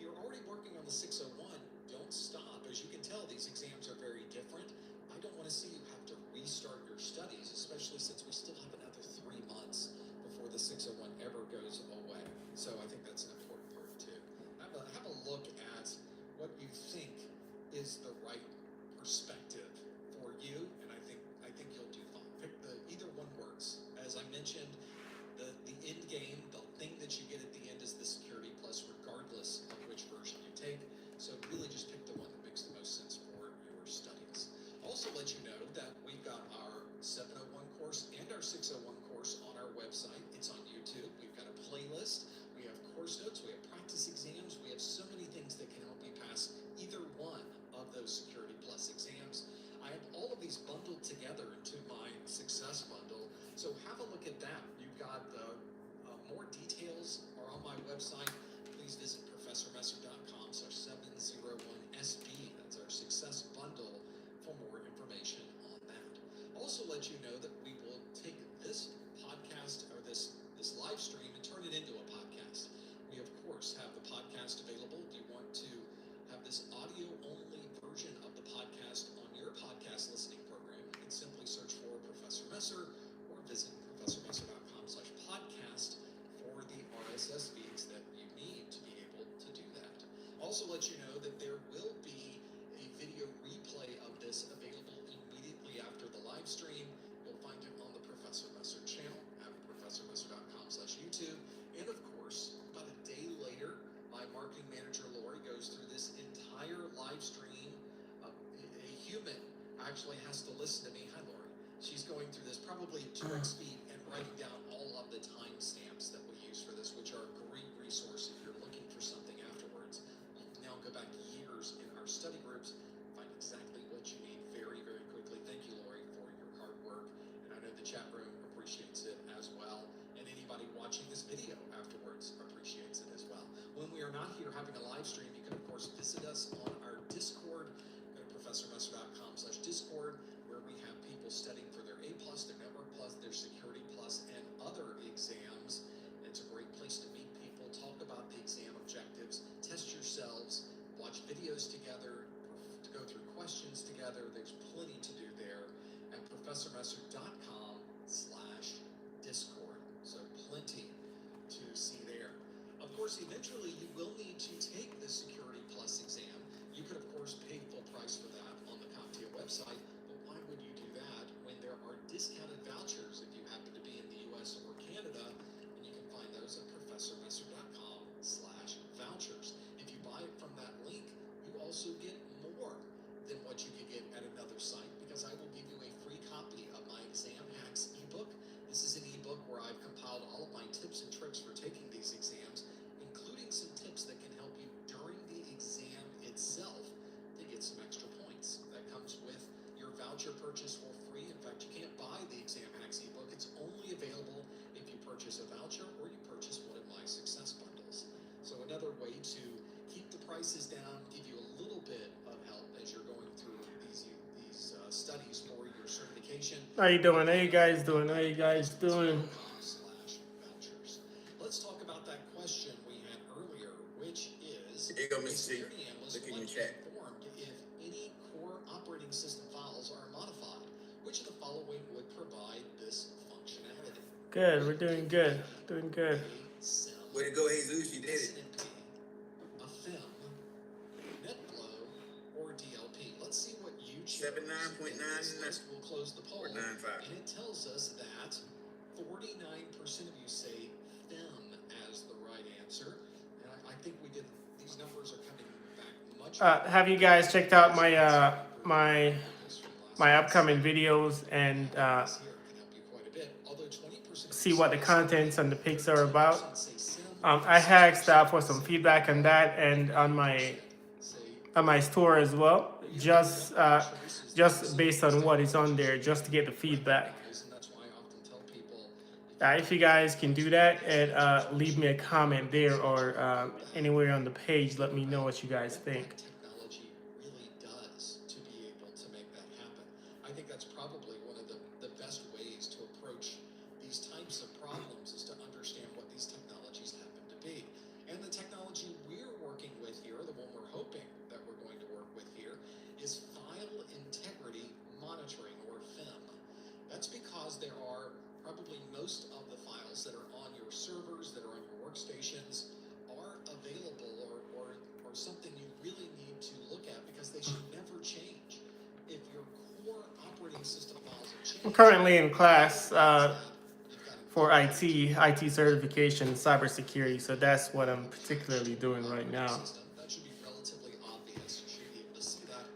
you're already working on the 601, don't stop. As you can tell, these exams are very different. I don't want to see you have to restart your studies, especially since we still have another 3 months before the 601 ever goes away. So I think that's an important part too. Have a look at what you think is the right perspective for you, and I think you'll do fine. Pick either one works. As I mentioned, the end game, the thing that you get at the end is the Security Plus, regardless of which version you take. So really just pick the one that makes the most sense for your studies. Also let you know that we've got our 701 course and our 601 course on our website. It's on YouTube. We've got a playlist. We have course notes. We have practice exams. We have so many things that can help you pass either one of those Security Plus exams. I have all of these bundled together into my Success Bundle. So have a look at that. You've got more details are on my website. Please visit professormesser.com/701SB. That's our Success Bundle for more information on that. Also let you know that we will take this podcast or this live stream and turn it into a podcast. We of course have the podcast available. If you want to have this audio only version of the podcast on your podcast listening program, you can simply search for Professor Messer or visit professormesser.com/podcast for the RSS feeds that you need to be able to do that. Also let you know that there will be a video replay of this available immediately after the live stream. You'll find it on the Professor Messer channel at professormesser.com/YouTube. And of course, about a day later, my marketing manager Lori goes through this entire live stream. A human actually has to listen to me. Hi, Lori. She's going through this probably at 2x speed and writing down all of the timestamps that we use for this, which are a great resource if you're looking for something afterwards. You can now go back years in our study groups, find exactly what you need very, very quickly. Thank you, Lori, for your hard work. And I know the chat room appreciates it as well. And anybody watching this video afterwards appreciates it as well. When we are not here having a live stream, you can, of course, visit us on our Discord. Go to professormesser.com/Discord, where we have people studying for their A+, their Network Plus, their Security Plus, and other exams. And it's a great place to meet people, talk about the exam objectives, test yourselves, watch videos together, to go through questions together. There's plenty to do there at professormesser.com/Discord. So plenty to see there. Of course, eventually you will need to take the Security Plus exam. You could, of course, pay full price for that on the CompTIA website, but why would you do that when there are discounted vouchers if you happen to be in the US or Canada? And you can find those at professormesser.com/vouchers. If you buy it from that link, you also get more than what you could get at another site, because I will give you a free copy of my Exam Hacks ebook. This is an ebook where I've compiled all of my tips and tricks for taking these exams, including some tips that can help you during the exam itself to get some extra points. That comes with your voucher purchase for free. In fact, you can't buy the Exam Hacks ebook. It's only available if you purchase a voucher or you purchase one of my Success Bundles. So another way to keep the prices down, give you a little bit of help as you're going through these studies for your certification. How you doing? How you guys doing? How you guys doing? /vouchers. Let's talk about that question we had earlier, which is, Here you go, a Mr. C. security analyst Look in would your like to chat. be informed if any core operating system files are modified. Which of the following would provide this functionality? Good. We're doing good. Doing good. Way to go, Jesus. You did it. A FIM, NetFlow, or DLP. Let's see what you choose. 79.99 We'll close the poll. or 95. And it tells us that 49% of you say FIM as the right answer. And I think we did, these numbers are coming back much. Have you guys checked out my my upcoming videos and see what the contents and the pics are about? I asked for some feedback on that and on my store as well, just based on what is on there, just to get the feedback. If you guys can do that and leave me a comment there or anywhere on the page, let me know what you guys think. Technology really does to be able to make that happen. I think that's probably one of the best ways to approach these types of problems, is to understand what these technologies happen to be. And the technology we're working with probably most of the files that are on your servers, that are on your workstations, are available or something you really need to look at because they should never change. If your core operating system files have changed, I'm currently in class you've got for IT certification, cybersecurity. So that's what I'm particularly doing right now. that should be relatively obvious. You should be able to see that.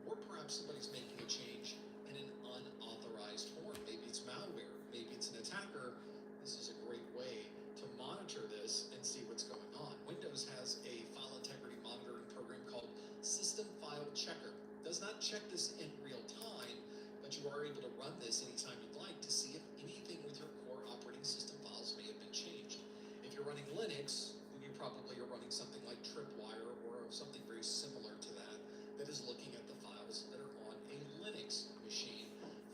Or perhaps somebody's making a change in an unauthorized form. Maybe it's malware. Maybe it's an attacker. This is a great way to monitor this and see what's going on. Windows has a file integrity monitoring program called System File Checker. It does not check this in real time, but you are able to run this anytime you'd like to see if anything with your core operating system files may have been changed. If you're running Linux, then you probably are running something like Tripwire or something very similar to that that is looking at the files that are on a Linux machine.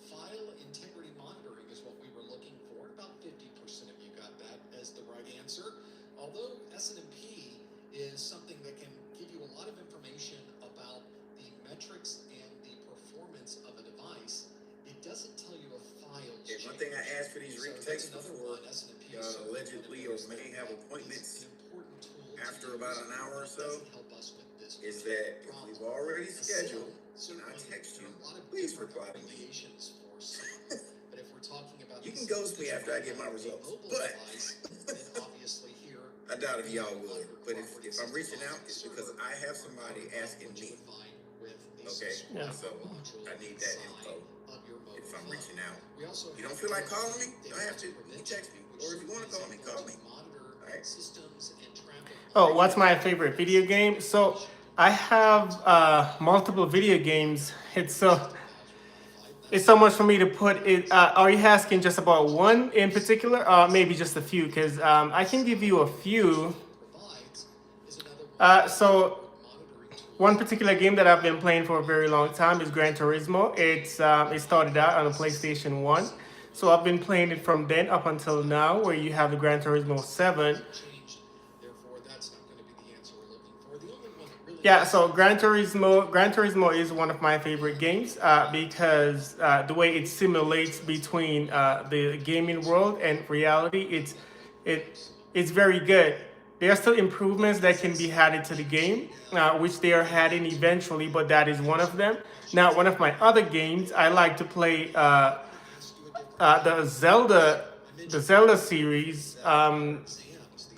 File integrity monitoring is what we were looking for. About 50% of you got that as the right answer. Although S&P is something that can give you a lot of information about the metrics and the performance of a device, it doesn't tell you a file. Yeah, one thing I asked for these retakes before, allegedly or may have appointments after about an hour or so, is that if we've already scheduled and I text you, please reply to me. But if we're talking about You can ghost me after I get my results, but obviously here I doubt if y'all would. But if I'm reaching out, it's because I have somebody asking me. Okay, Yeah. so I need that info. If I'm reaching out, you don't feel like calling me, you don't have to. You text me, or if you want to call me, call me. All right. Oh, what's my favorite video game? So I have multiple video games. It's so much for me to put it. Are you asking just about one in particular, or maybe just a few? Because I can give you a few. So one particular game that I've been playing for a very long time is Gran Turismo. It started out on a PlayStation 1. So I've been playing it from then up until now, where you have the Gran Turismo 7. Yeah, so Gran Turismo is one of my favorite games because the way it simulates between the gaming world and reality, it's very good. There are still improvements that can be added to the game, which they are adding eventually, but that is one of them. Now, one of my other games, I like to play the Zelda series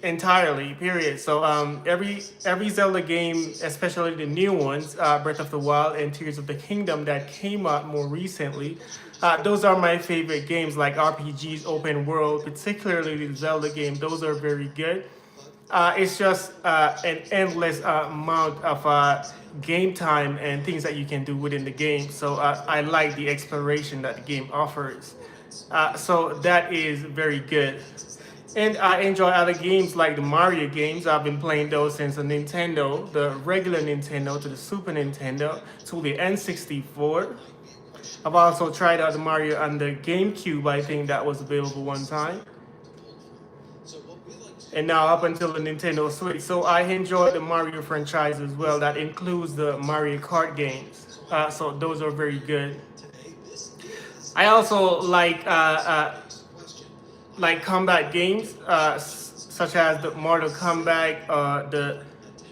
entirely. Period. So every Zelda game, especially the new ones, Breath of the Wild and Tears of the Kingdom that came out more recently, those are my favorite games, like RPGs, open world, particularly the Zelda game. Those are very good. It's just an endless amount of game time and things that you can do within the game. So I like the exploration that the game offers. So that is very good. And I enjoy other games like the Mario games. I've been playing those since the Nintendo, the regular Nintendo to the Super Nintendo to the N64. I've also tried out the Mario on the GameCube. I think that was available one time. And now up until the Nintendo Switch. So I enjoy the Mario franchise as well. That includes the Mario Kart games. So those are very good. I also like combat games, such as the Mortal Kombat, the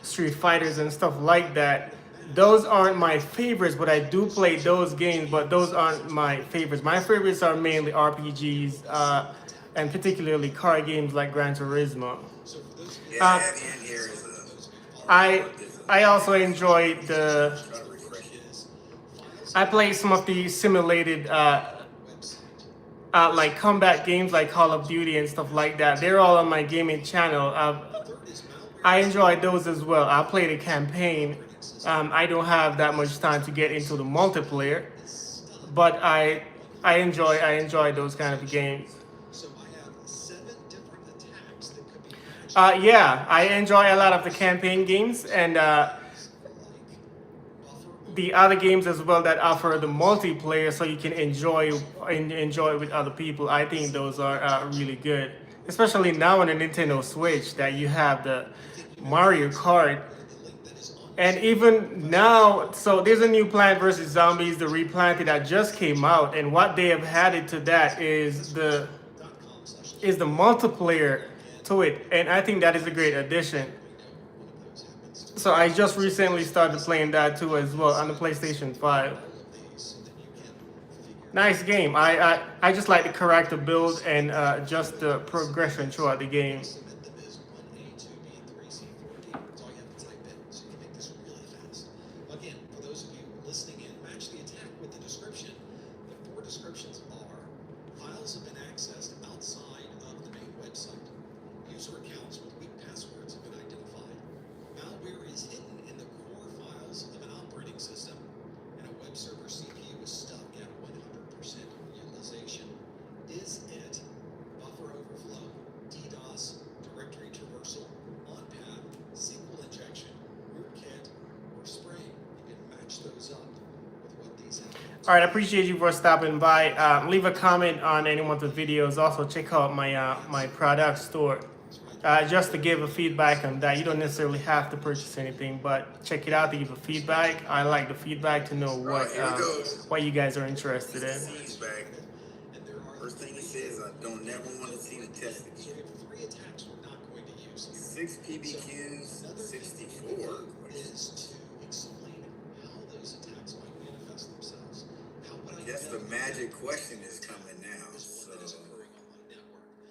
Street Fighters and stuff like that. Those aren't my favorites, but I do play those games, but those aren't my favorites. My favorites are mainly RPGs, and particularly car games like Gran Turismo. I also enjoy I play some of the simulated like combat games like Call of Duty and stuff like that. They're all on my gaming channel. I enjoy those as well. I play the campaign. I don't have that much time to get into the multiplayer, but I enjoy those kind of games. Yeah, I enjoy a lot of the campaign games and the other games as well that offer the multiplayer, so you can enjoy with other people. I think those are really good, especially now on the Nintendo Switch that you have the Mario Kart, and even now. So there's a new Plant vs Zombies, the replanted, that just came out, and what they have added to that is the is the multiplayer to it, and I think that is a great addition. So I just recently started playing that too as well on the PlayStation 5. Nice game. I just like the character build and just the progression throughout the game. Again, for those of you listening in, match the attack with the description. The 4 descriptions are: files have been accessed outside of the main website. User accounts with weak passwords have been identified. Malware is hidden in the core files of an operating system, and a web server CPU is stuck at 100% utilization. Is it buffer overflow, DDoS, directory traversal, on-path, SQL injection, rootkit, or spraying? You can match those up with what these have. All right, I appreciate you for stopping by. Leave a comment on any one of the videos. Also, check out my my product store. Just to give a feedback on that. You don't necessarily have to purchase anything, but check it out to give a feedback. I like the feedback to know what you guys are interested in. He's back. First thing he says, I don't never want to see the test again. 6 PBQs, 64 questions. I guess the magic question is coming now.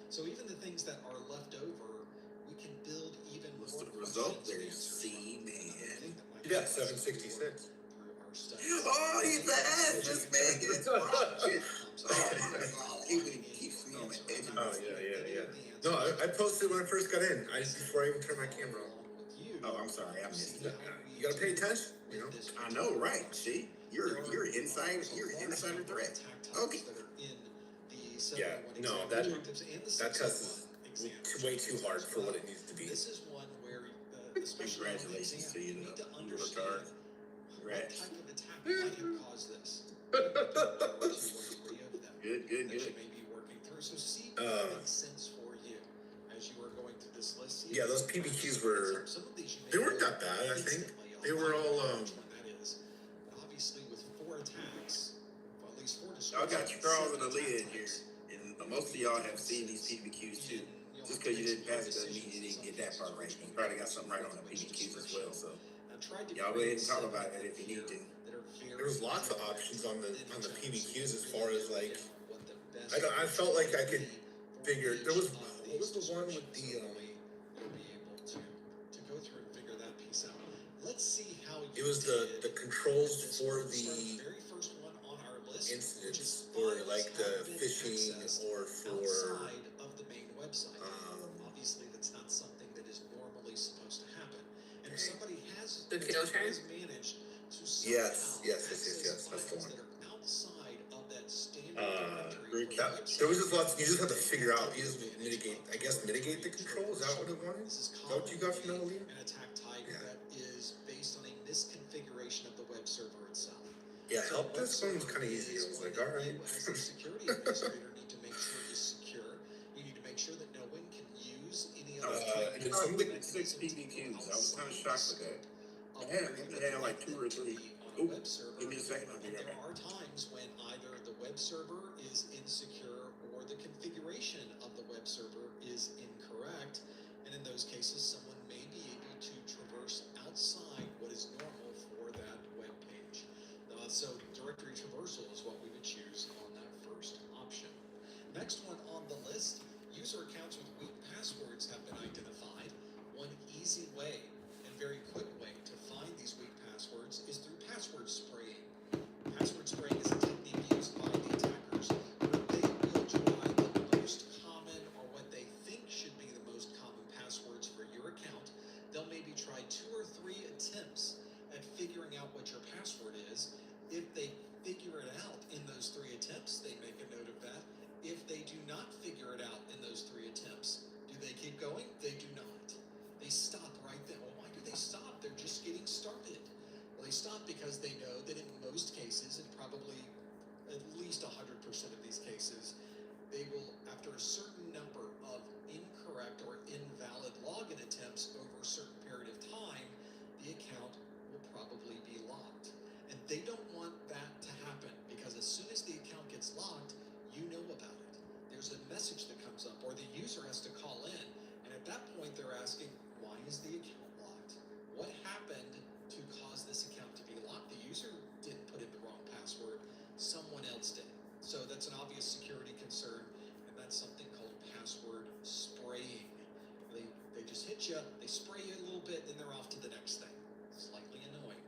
So even the things that are left over, we can build even more. What's the result there? C, man. You got 766. Oh, he's the ass. This man gets watching. He keeps me on the edge of my Yeah. No, I posted when I first got in. Before I even turned my camera on. Oh, I'm sorry. I missed that. You gotta pay attention, you know. I know, right? See, you're inside. You're insider threat. Okay. Yeah, no, that test is way too hard for what it needs to be. This is one where Congratulations to you. need to You worked hard. what Congrats. type of attack might have caused this. Good. That you may be working through. So see what makes sense for you as you are going through this list. Yeah, those PBQs were. Some of these you may They weren't know that bad. I think instantly they were online all. which one that is. But obviously, with 4 attacks, well, at least 4 Y'all got your girls in the attack lid here, types, and most of y'all have seen these PBQs too. Just because you didn't pass it doesn't mean you didn't get that part right. You probably got something right on the PBQs as well. So y'all go ahead and talk about it if you need to. There was lots of options on the PBQs as far as like. I felt like I could figure. There was what was the one with the. You'll be able to go through and figure that piece out. Let's see how you It was the controls for the very first one on our list, incidents or like the phishing or for. outside of the main website. Obviously, that's not something that is normally supposed to happen. And if somebody has managed to Yes. access That's the files one. that are outside of that standard There directory, was just lots. You just have to figure out. You just mitigate. I guess mitigate the control. Is that what it was? Is that what you got from that, Leah? an attack type that is based on a misconfiguration of the web server itself. Yeah, help desk one was kind of easy. I was like, all right. You as a security administrator need to make sure it's secure. You need to make sure that no one can use any other and some of the 6 PBQs. I was kind of shocked with that. They had like 2 or 3. Ooh, give me a second. I'll be right There back. are times when either the web server is insecure or the configuration of the web server is incorrect. And in those cases, someone may be able to traverse outside what is normal for that web page. So directory traversal is what we would choose on that first option. Next one on the list, user accounts with weak passwords have been identified. One easy way and very quick way to find these weak passwords is through password spraying. Password spraying is a technique used by the attackers where they will try the most common or what they think should be the most common passwords for your account. They'll maybe try 2 or 3 attempts at figuring out what your password is. If they figure it out in those 3 attempts, they make a note of that. If they do not figure it out in those 3 attempts, do they keep going? They do not. They stop right there. Well, why do they stop? They're just getting started. Well, they stop because they know that in most cases, and probably at least 100% of these cases, they will, after a certain number of incorrect or invalid login attempts over a certain period of time, the account will probably be locked. And they don't want that to happen because as soon as the account gets locked, you know about it. There's a message that comes comes up, or the user has to call in, and at that point they're asking, why is the account locked? What happened to cause this account to be locked? The user didn't put in the wrong password, someone else did. So that's an obvious security concern, and that's something called password spraying. They just hit you, they spray you a little bit, then they're off to the next thing. Slightly annoying,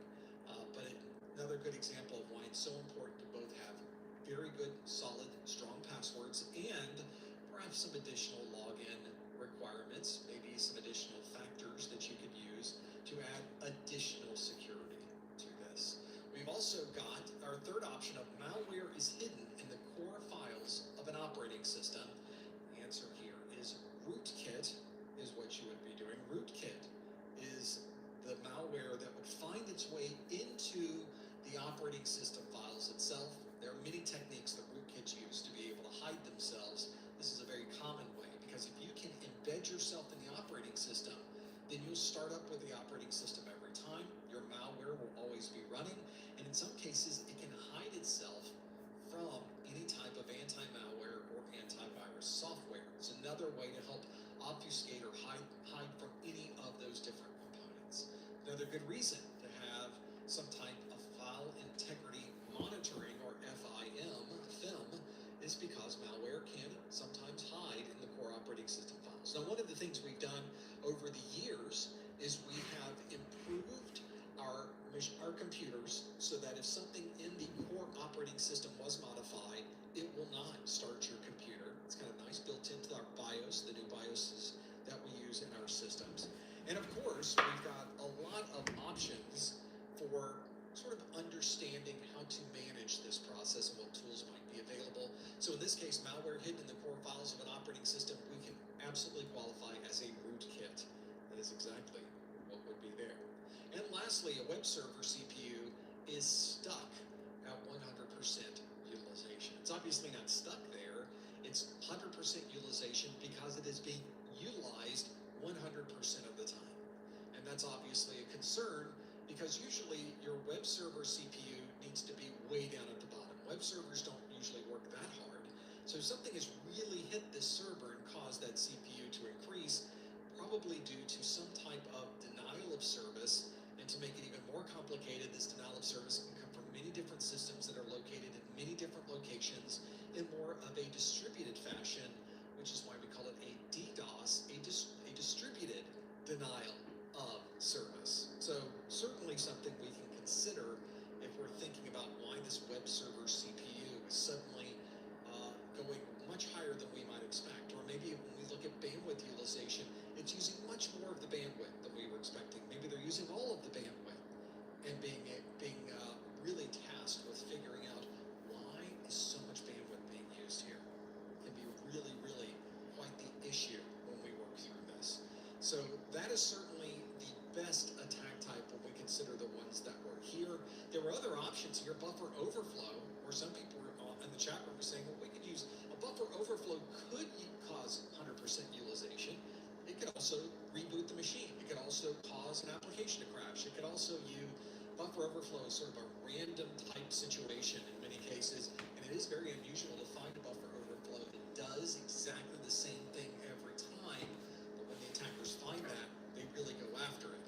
but another good example of why it's so important to both have very good, solid, strong passwords and perhaps some additional login requirements, maybe some additional factors that you could use to add additional security to this. We've also got our third option of malware is hidden in the core files of an operating system. The answer here is rootkit is what you would be doing. Rootkit is the malware that would find its way into the operating system files itself. There are many techniques that rootkits use to be able to hide themselves. This is a very common way, because if you can embed yourself in the operating system, then you'll start up with the operating system every time. Your malware will always be running, and in some cases it can hide itself from any type of anti-malware or antivirus software. It's another way to help obfuscate or hide from any of those different components. Another good reason to have some type of file integrity monitoring, or FIM, is because malware can sometimes hide in the core operating system files. Now, one of the things we've done over the years is we have improved our computers so that if something in the core operating system was modified, it will not start your computer. It's kind of nice built into our BIOS, the new BIOSes that we use in our systems. And of course, we've got a lot of options for sort of understanding how to manage this process and what tools might be available. So in this case, malware hidden in the core files of an operating system, we can absolutely qualify as a rootkit. That is exactly what would be there. And lastly, a web server CPU is stuck at 100% utilization. It's obviously not stuck there. It's 100% utilization because it is being utilized 100% of the time. And that's obviously a concern, because usually your web server CPU needs to be way down at the bottom. Web servers don't usually work that hard. So if something has really hit this server and caused that CPU to increase, probably due to some type of denial of service. And to make it even more complicated, this denial of service can come from many different systems that are located in many different locations in more of a distributed fashion, which is why we call it a DDoS, a distributed denial of service. So certainly something we can consider if we're thinking about why this web server CPU is suddenly going much higher than we might expect. Or maybe when we look at bandwidth utilization, it's using much more of the bandwidth than we were expecting. Maybe they're using all of the bandwidth and being really tasked with figuring out why is so much bandwidth being used here. It can be really, really quite the issue when we work through this. So that is certainly the best attack type when we consider the ones that were here. There were other options here, buffer overflow, where some people were in the chat room were saying, well, we could use a buffer overflow could cause 100% utilization. It could also reboot the machine. It could also cause an application to crash. It could also use buffer overflow as sort of a random type situation in many cases, and it is very unusual to find a buffer overflow that does exactly the same thing every time, but when the attackers find that, they really go after it.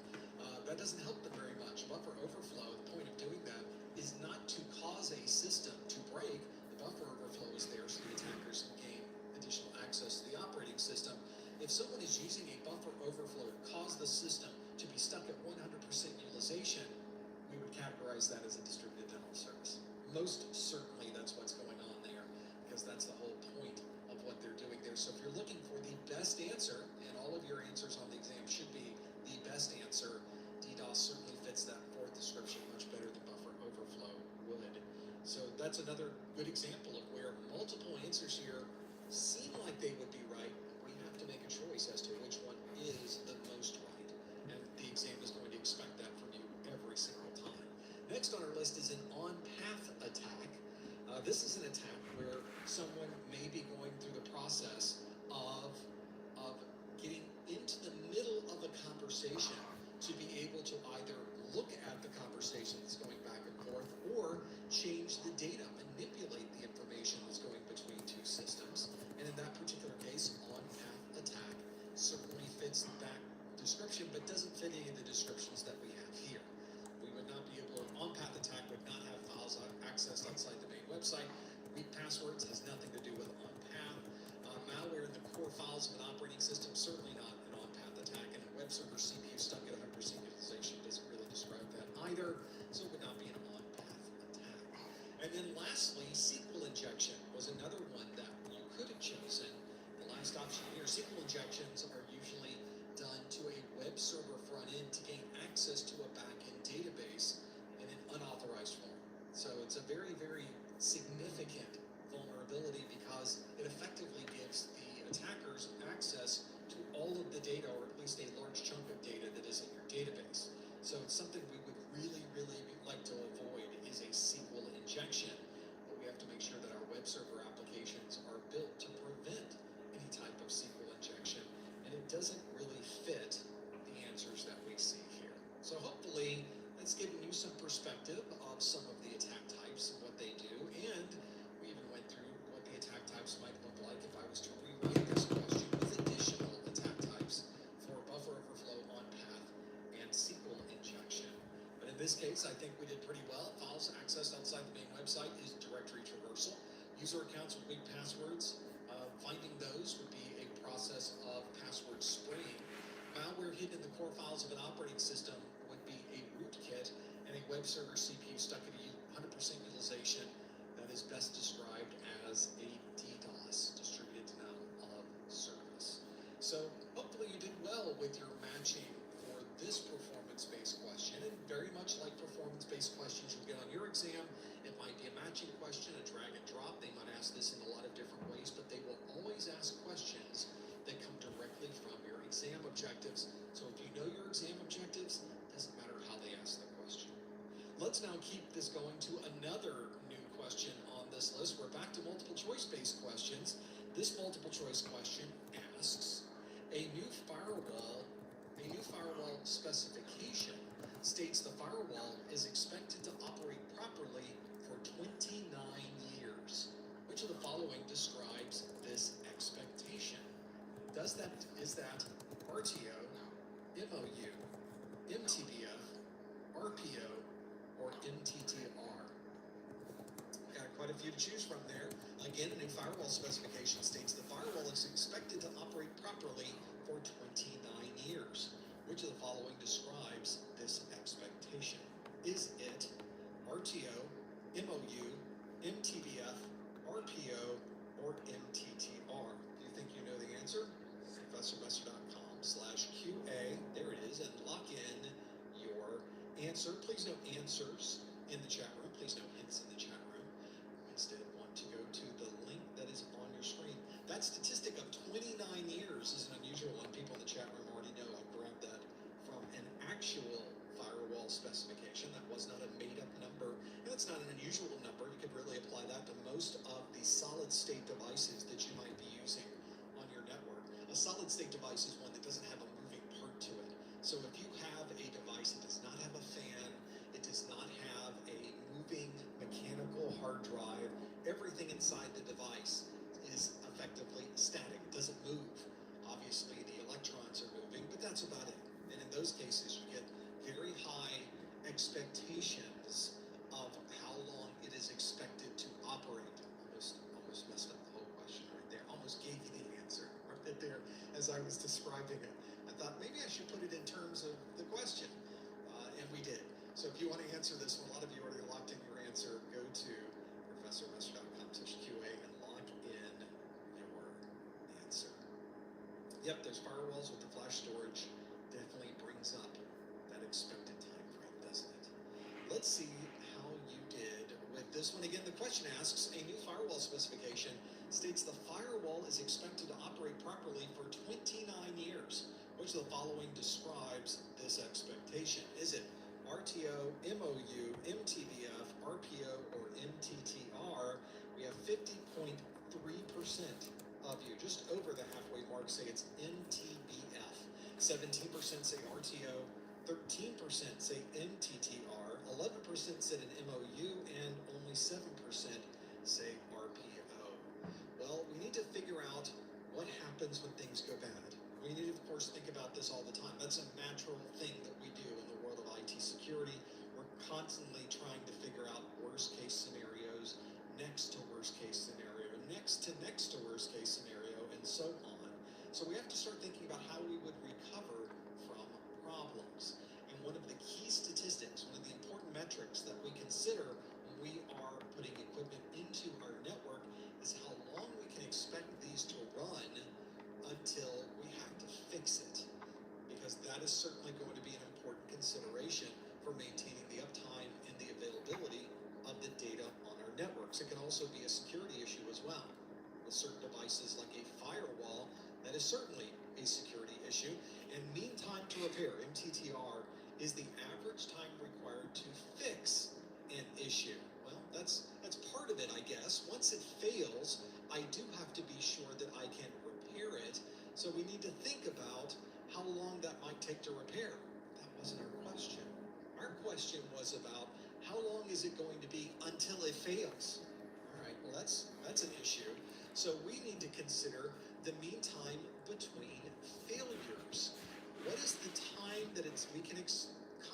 That doesn't help them very much. Buffer overflow, the point of doing that is not to cause a system to break. The buffer overflow is there so the attackers can gain additional access to the operating system. If someone is using a buffer overflow to cause the system to be stuck at 100% utilization, we would categorize that as a distributed denial of service. Most certainly that's what's going on there, because that's the whole point of what they're doing there. So if you're looking for the best answer, and all of your answers on the exam should be the best answer, DDoS certainly fits that fourth description much better than buffer overflow would. So that's another good example of where multiple answers here seem like they would be right, but we have to make a choice as to which one is the most right. And the exam is going to expect that from you every single time. Next on our list is an on-path attack. This is an attack where someone may be going through the process of getting into the middle of a conversation to be able to either look at the conversation that's going back and forth or change the data, manipulate the information that's going between two systems. And in that particular case, on-path attack certainly fits that description, but doesn't fit any of the descriptions that we have here. We would not be able to, on-path attack would not have files accessed outside the main website. Weak passwords has nothing to do with on-path. Malware in the core files of an operating system, certainly not an on-path attack. And a web server CPU stuck at 100% utilization doesn't really describe that either, so it would not be an on-path attack. And then lastly, SQL injection was another one that you could have chosen. The last option here, SQL injections are usually done to a web server front end to gain access to a back-end database in an unauthorized form. So it's a very, very significant vulnerability because it effectively gives the attackers access to all of the data, or at least a large chunk of data that is in your database. So it's something we would really, really like to avoid is a SQL injection, but we have to make sure that our web server applications are built to prevent any type of SQL injection, and it doesn't really fit the answers that we see here. So hopefully that's given you some perspective of some of the attack types and what they do, and we even went through what the attack types might look like if I was to rewrite this question with additional attack types for buffer overflow, on-path, and SQL injection. But in this case, I think we did pretty well. Files accessed outside the main website is directory traversal. User accounts with weak passwords, finding those would be a process of password spraying. Malware hidden in the core files of an operating system would be a rootkit, and a web server CPU stuck at 100% utilization that is best described as a DDoS, distributed denial of service. So hopefully you did well with your matching for this performance-based question, and very much like performance-based questions you get on your exam, it might be a matching question, a drag and drop. They might ask this in a lot of different ways, but they will always ask questions that come directly from your exam objectives. So if you know your exam objectives, it doesn't matter how they ask the question. Let's now keep this going to another new question on this list. We're back to multiple choice based questions. This multiple choice question asks, a new firewall specification states the firewall is expected to operate properly for 29 years. Which of the following describes this expectation? Is that RTO, MOU, MTBF, RPO, or MTTR? Got quite a few to choose from there. Again, a new firewall specification states the firewall is expected to operate properly for 29 years. Which of the following describes this expectation? Is it RTO, MOU, MTBF, RPO, or MTTR? Do you think you know the answer? ProfessorMesser.com/QA. There it is, and lock in your answer. Please no answers in the chat room. Please no hints in the chat room. Instead, want to go to the link that is on your screen. That statistic of 29 years is an unusual one. People in the chat room already know I grabbed that from an actual firewall specification. That was not a made-up number, and that's not an unusual number. You could really apply that to most of the solid-state devices that you might be using on your network. A solid-state device is one that doesn't have a moving part to it. So if you have a device that does not have a fan, it does not have a moving mechanical hard drive, everything inside the device is effectively static. It doesn't move. Obviously, the electrons are moving, but that's about it. And in those cases, you get very high expectations of how long it is expected to operate. Almost messed up the whole question right there. Almost gave you the answer right there as I was describing it. I thought maybe I should put it in terms of the question, and we did. So if you want to answer this one, a lot of you already locked in your answer. Go to ProfessorMesser.com/QA and lock in your answer. Yep, there's firewalls with the flash storage. Definitely brings up that expected time frame, doesn't it? Let's see how you did with this one. Again, the question asks, a new firewall specification states the firewall is expected to operate properly for 29 years. Which of the following describes this expectation? Is it RTO, MOU, MTBF, RPO, or MTTR? We have 50.3% of you, just over the halfway mark, say it's MTBF. 17% say RTO, 13% say MTTR, 11% said an MOU, and only 7% say RPO. Well, we need to figure out what happens when things go bad. We need to, of course, think about this all the time. That's a natural thing that we do in the world of IT security. We're constantly trying to figure out worst case scenarios, next to worst case scenario, next to worst case scenario, and so on. So we have to start thinking about how we would recover from problems. And one of the key statistics, one of the important metrics that we consider when we are putting equipment into our network is how long we can expect these to run until we have to fix it. Because that is certainly going to be an important consideration for maintaining the uptime and the availability of the data on our networks. It can also be a security issue as well. With certain devices like a firewall, that is certainly a security issue. And mean time to repair, MTTR, is the average time required to fix an issue. Well, that's part of it, I guess. Once it fails, I do have to be sure that I can repair it. So we need to think about how long that might take to repair. That wasn't our question. Our question was about how long is it going to be until it fails? All right, well, that's an issue. So we need to consider the mean time between failures. What is the time that we can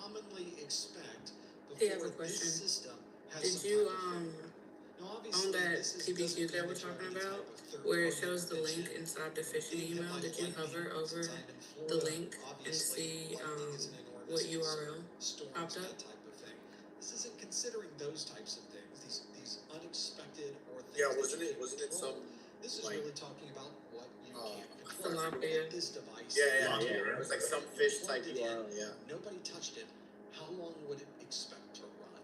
commonly expect Hey, I have before a question. this system has Did some you time to failure? Now, on obviously, that this is PBQ doesn't that we're manage talking any about, type of third where it party shows the intervention. link inside the phishing Getting hit email? by Did you lightning hover over since I'm in the Florida, link and obviously, see lightning is an enormous what URL storms, popped up? that type of thing. This isn't considering those types of things, these unexpected or things. Yeah, that wasn't you it can't control. some This is like really talking about what you can't control. Tilapia. This device. yeah. It was like some fish type plugged it in, URL, yeah. Nobody touched it. How long would it expect to run?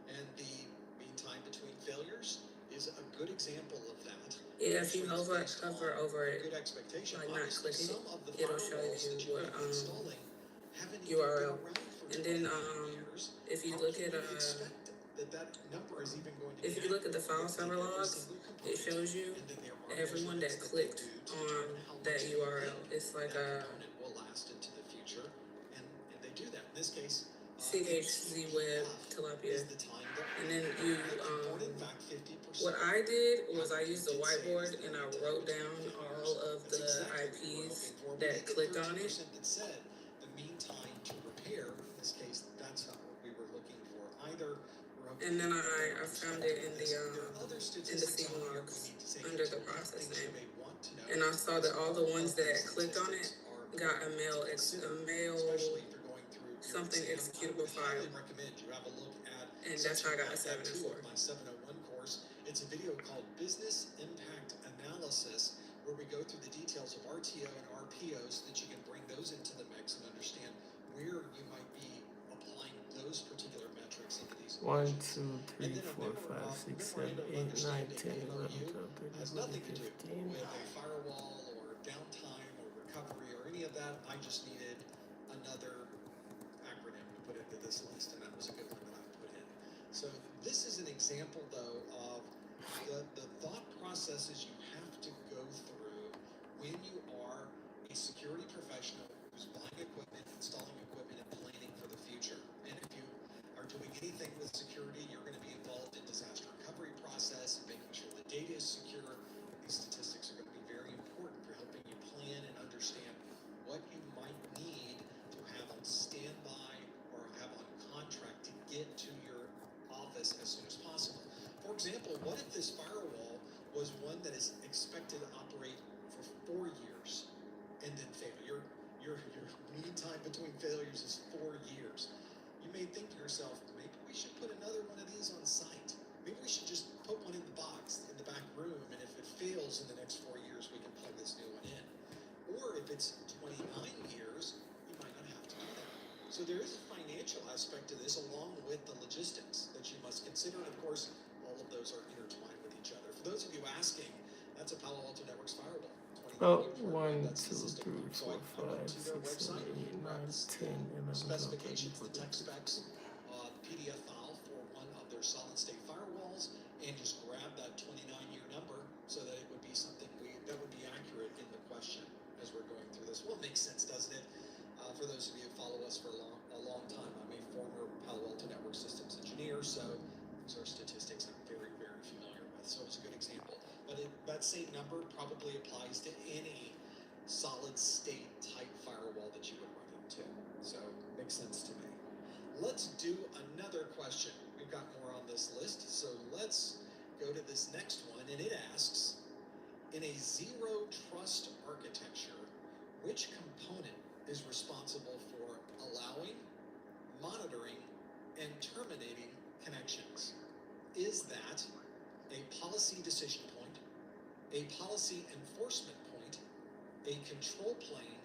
And the mean time between failures is a good example of that. Yeah, if you Actually, hover it's based on over a it, good expectation. like not Obviously, clicking some of the it'll show firewalls that you you what may be installing haven't even been URL. around for And then 20 years. if you How look can at you expect that number is even going to be if you look at the accurate? file You have to take server every logs, single it component, shows you and then there are everyone that measurements clicked they do to on determine how that much they URL. think It's like that a component will last into the future, and they do that. In this case, CHZ web tilapia. is the time that And then you in fact, 50%. what I did was I used the whiteboard and I wrote down all of the IPs that clicked on it. That said the mean time to repair. In this case, that's not what we were looking for either. And then I found it in the seed logs under the process name. And I saw that all the ones that clicked on it got a mail something executable file. And that's how I got a 704. My 701 course. It's a video called Business Impact Analysis, where we go through the details of RTO and RPO so that you can bring those into the mix and understand where you might be applying those particular metrics into these 1, equations. 2, 3, 4, 5, 6, 7, 8, 9, 10, 11, 12, 13, has 14, nothing to do 15. with a firewall or downtime or recovery or any of that. I just needed another acronym to put into this list, and that was a good one that I put in. So this is an example, though, of the thought processes you have to go through when you are a security professional who's buying equipment, installing equipment, and planning for the future. And if you are doing anything with security, you're going to be involved in disaster recovery process and making sure the data is secure. These statistics are going to be very important for helping you plan and understand what you might need to have on standby or have on contract to get to your office as soon as possible. For example, what if this firewall was one that is expected to operate for 4 years and then fail? Your mean time between failures is 4 years. You may think to yourself, maybe we should put another one of these on site. Maybe we should just put one in the box in the back room, and if it fails in the next 4 years, we can plug this new one in. Or if it's 29 years, you might not have to do that. So there is a financial aspect to this along with the logistics that you must consider. And of course, all of those are intertwined with each other. For those of you asking, that's a Palo Alto Networks firewall. Oh, 1, 2, 3, 4, 5, 6, 7, 8, 9, 10, 11, 12, specifications, 13, the tech specs, PDF file for one of their solid state firewalls, and just grab that 29-year number so that it would be something that would be accurate in the question as we're going through this. Well, it makes sense, doesn't it? For those of you who follow us for a long time, I'm a former Palo Alto Network Systems engineer, so these are statistics I'm very, very familiar with. So it's a good example. But that same number probably applies to any solid state type firewall that you would run into. So makes sense to me. Let's do another question. We've got more on this list, so let's go to this next one, and it asks, in a zero trust architecture, which component is responsible for allowing, monitoring, and terminating connections? Is that a policy decision point, a policy enforcement point, a control plane,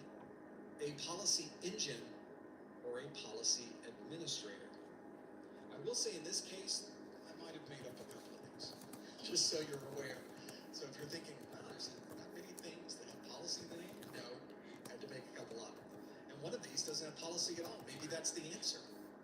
a policy engine, or a policy administrator? I will say in this case, I might have made up a couple of things, just so you're aware. So if you're thinking, wow, there's not many things that have policy in the name, no, I had to make a couple up. And one of these doesn't have policy at all. Maybe that's the answer.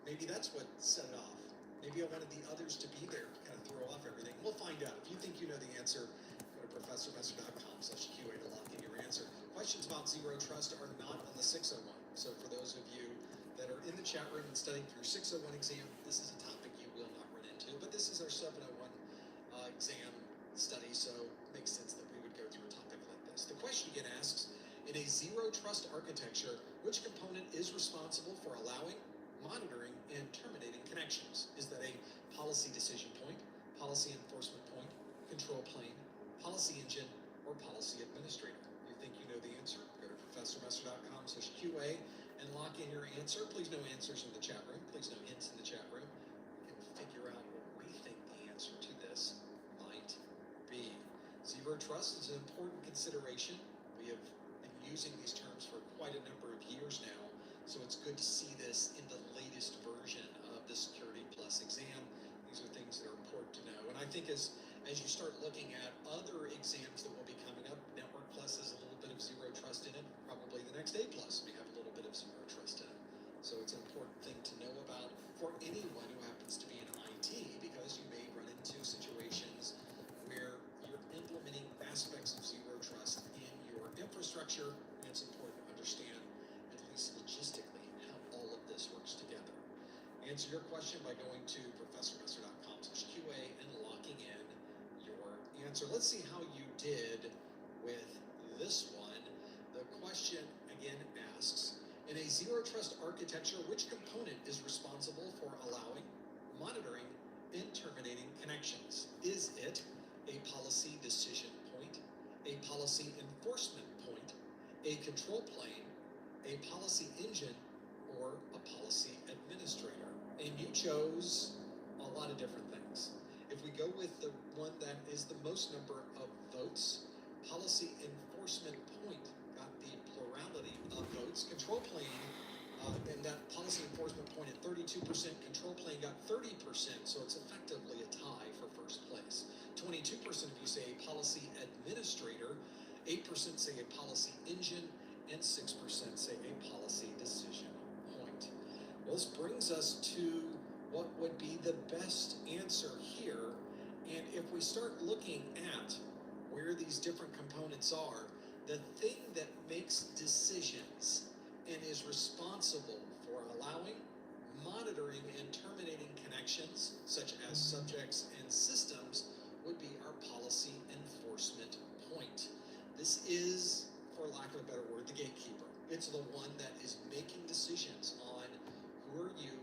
Maybe that's what set it off. Maybe I wanted the others to be there to kind of throw off everything. We'll find out. If you think you know the answer, go to professormesser.com/QA to lock in your answer. Questions about zero trust are not on the 601. So for those of you that are in the chat room and studying for your 601 exam, this is a topic you will not run into. But this is our 701 exam study, so it makes sense that we would go through a topic like this. The question again asks, in a zero trust architecture, which component is responsible for allowing, monitoring, and terminating connections? Is that a policy decision point, policy enforcement point, control plane, policy engine, or policy administrator? You think you know the answer? Go to professormesser.com/QA and lock in your answer. Please no answers in the chat room. Please no hints in the chat room. You can figure out what we think the answer to this might be. Zero trust is an important consideration. We have been using these terms for quite a number of years now, so it's good to see this in the latest version of the Security Plus exam. These are things that are important to know. And I think as you start looking at other exams that will be coming up, Network Plus has a little bit of zero trust in it. Probably the next A Plus may have a little bit of zero trust in it. So it's an important thing to know about for anyone who happens to be in IT, because you may run into situations where you're implementing aspects of zero trust in your infrastructure, and it's important to understand, at least logistically, how all of this works together. Answer your question by going to professormesser.com/QA and locking in your answer. Let's see how you did with this one. The question again asks, in a zero trust architecture, which component is responsible for allowing, monitoring, and terminating connections? Is it a policy decision point, a policy enforcement point, a control plane, a policy engine, or a policy administrator? And you chose a lot of different things. If we go with the one that is the most number of votes, policy enforcement point got the plurality of votes. Control plane, and that policy enforcement point at 32%, control plane got 30%, so it's effectively a tie for first place. 22% of you say a policy administrator, 8% say a policy engine, and 6% say a policy decision point. Well, this brings us to what would be the best answer here. And if we start looking at where these different components are, the thing that makes decisions and is responsible for allowing, monitoring, and terminating connections, such as subjects and systems, would be our policy enforcement point. This is, for lack of a better word, the gatekeeper. It's the one that is making decisions on who are you.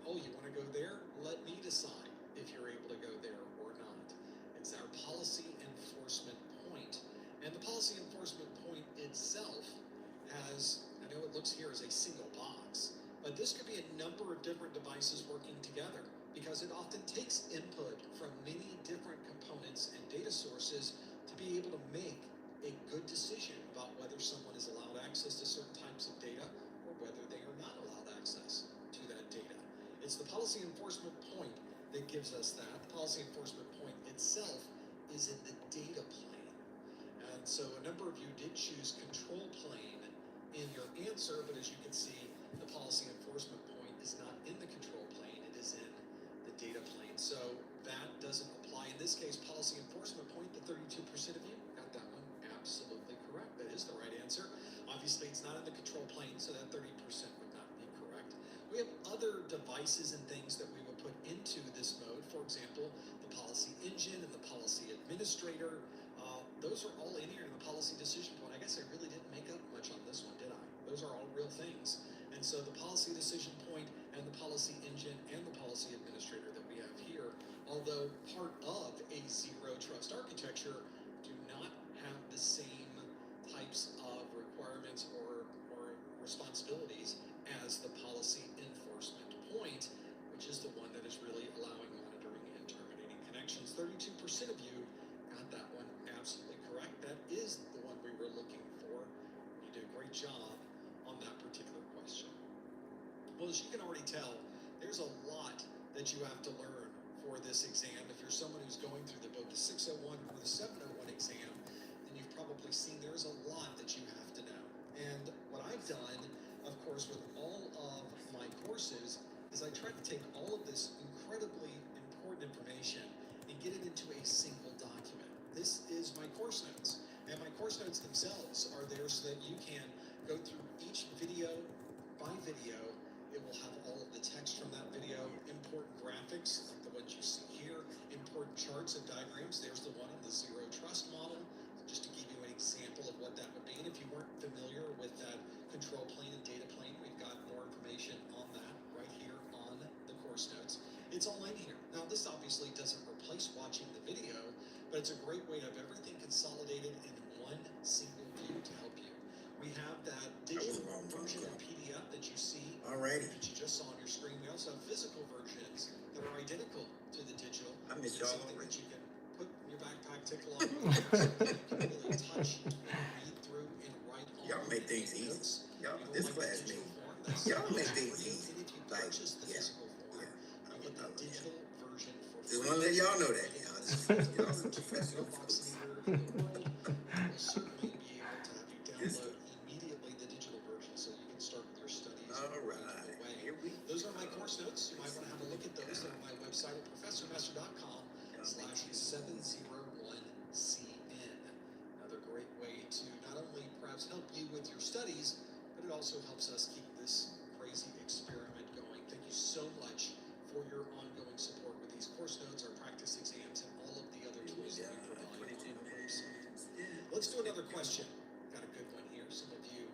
Oh, you want to go there? Let me decide if you're able to go there or not. It's our policy enforcement point. And the policy enforcement point itself has, I know it looks here as a single box, but this could be a number of different devices working together, because it often takes input from many different components and data sources to be able to make a good decision about whether someone is allowed access to certain types of data or whether they are not allowed access to that data. It's the policy enforcement point that gives us that. The policy enforcement point itself is in the data plane. And so a number of you did choose control plane in your answer, but as you can see, the policy enforcement point is not in the control plane, it is in the data plane. So that doesn't apply. In this case, policy enforcement point, the 32% of you got that one absolutely correct. That is the right answer. Obviously, it's not in the control plane, so that 30% would not be correct. We have other devices and things that we will put into this mode. For example, the policy engine and the policy administrator. those are all in here in the policy decision point. I guess I really didn't make up much on this one, did I? Those are all real things. And so the policy decision point and the policy engine and the policy administrator that we have here, although part of a zero trust architecture, do not have the same types of requirements or responsibilities as the policy enforcement point, which is the one that is really allowing monitoring and terminating connections. 32% of you got that one absolutely correct. That is the one we were looking for. You did a great job on that particular question. Well, as you can already tell, there's a lot that you have to learn for this exam. If you're someone who's going through both the 601 or the 701 exam, then you've probably seen there's a lot that you have to know. And what I've done, of course, with all of my courses, is I try to take all of this incredibly important information and get it into a single document. This is my course notes. And my course notes themselves are there so that you can go through each video by video. It will have all of the text from that video, important graphics like the ones you see here, important charts and diagrams. There's the one on the zero trust model, just to give you an example of what that would be. And if you weren't familiar with that control plane and data plane, we've got more information on that right here on the course notes. It's all in here. Now, this obviously doesn't replace watching the video, but it's a great way to have everything consolidated in one single view to help you. We have that digital version of PDF that you see, Alrighty. that you just saw on your screen. We also have physical versions that are identical to the digital. I miss y'all Something already. that you can put in your backpack, take along with you, something you can really touch and read through and write on. Y'all make things in easy. notes. Y'all, You don't this like class the me. digital form, that's Y'all make fine. things easy. And if you Like, purchase the yeah, physical form, yeah. you get the digital version for Just free. want to let y'all know that. Y'all, y'all some No professional box folks. leader in the world will certainly be able to have you Yes, download immediately the digital version so you can start with your studies All right right. away. Here we Those are my course notes. You might want to have a look at those. They're on my website at professormesser.com/701cn. Another great way to not only perhaps help you with your studies, but it also helps us keep this crazy experiment going. Thank you so much for your ongoing support with these course notes, our practice exams, and all of the other tools that we provide on our website. Let's do another question. Got a good one here. Some of you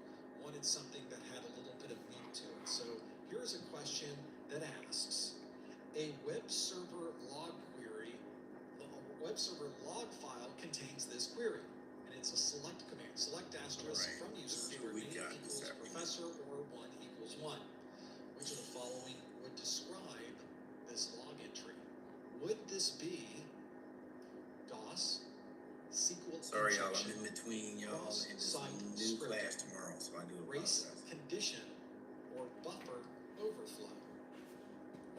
wanted something that had a little bit of meat to it. So here's a question that asks, a web server log query, a web server log file contains this query, and it's a select command. Select asterisk Alright, from let's users see where what we name got equals this afternoon. professor or 1 equals 1. Which of the following would describe this log entry? Would this be DOS, SQL Sorry, y'all. injection, I'm in between y'all and this cross-site new scripting, class tomorrow, so I do race apologize. condition, or buffer overflow?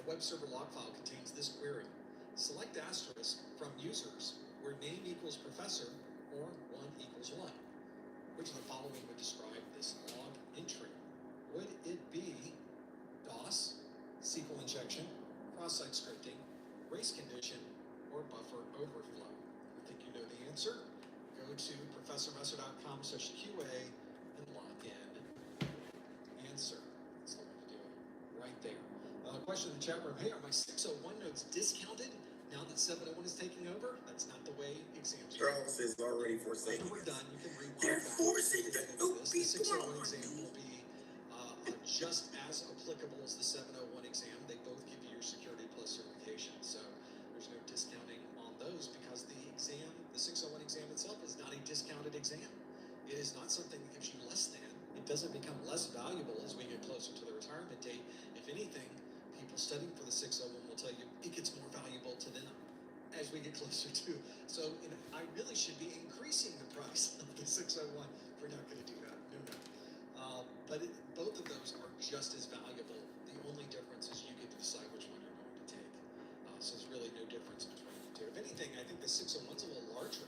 A web server log file contains this query. Select asterisk from users where name equals professor or 1 equals 1. Which of the following would describe this log entry? Would it be DOS, SQL injection, cross-site scripting, race condition, or buffer overflow? I think you know the answer. Go to professormesser.com/QA and log in. Answer. That's the one to do it. Right there. Question in the chat room. Hey, are my 601 notes discounted now that 701 is taking over? That's not the way exams work. Charles is already After forsaking we're us. done, you can rewind They're back. forcing the The new 601 people exam on will be just as applicable as the 701 exam. They both give you your Security Plus certification, so there's no discounting on those because the exam, the 601 exam itself, is not a discounted exam. It is not something that gives you less than. It doesn't become less valuable as we get closer to the retirement date. If anything, people studying for the 601 will tell you it gets more valuable to them as we get closer to. So I really should be increasing the price of the 601. We're not going to do that. No. But both of those are just as valuable. The only difference is you get to decide which one you're going to take. So there's really no difference between the two. If anything, I think the 601's a little larger.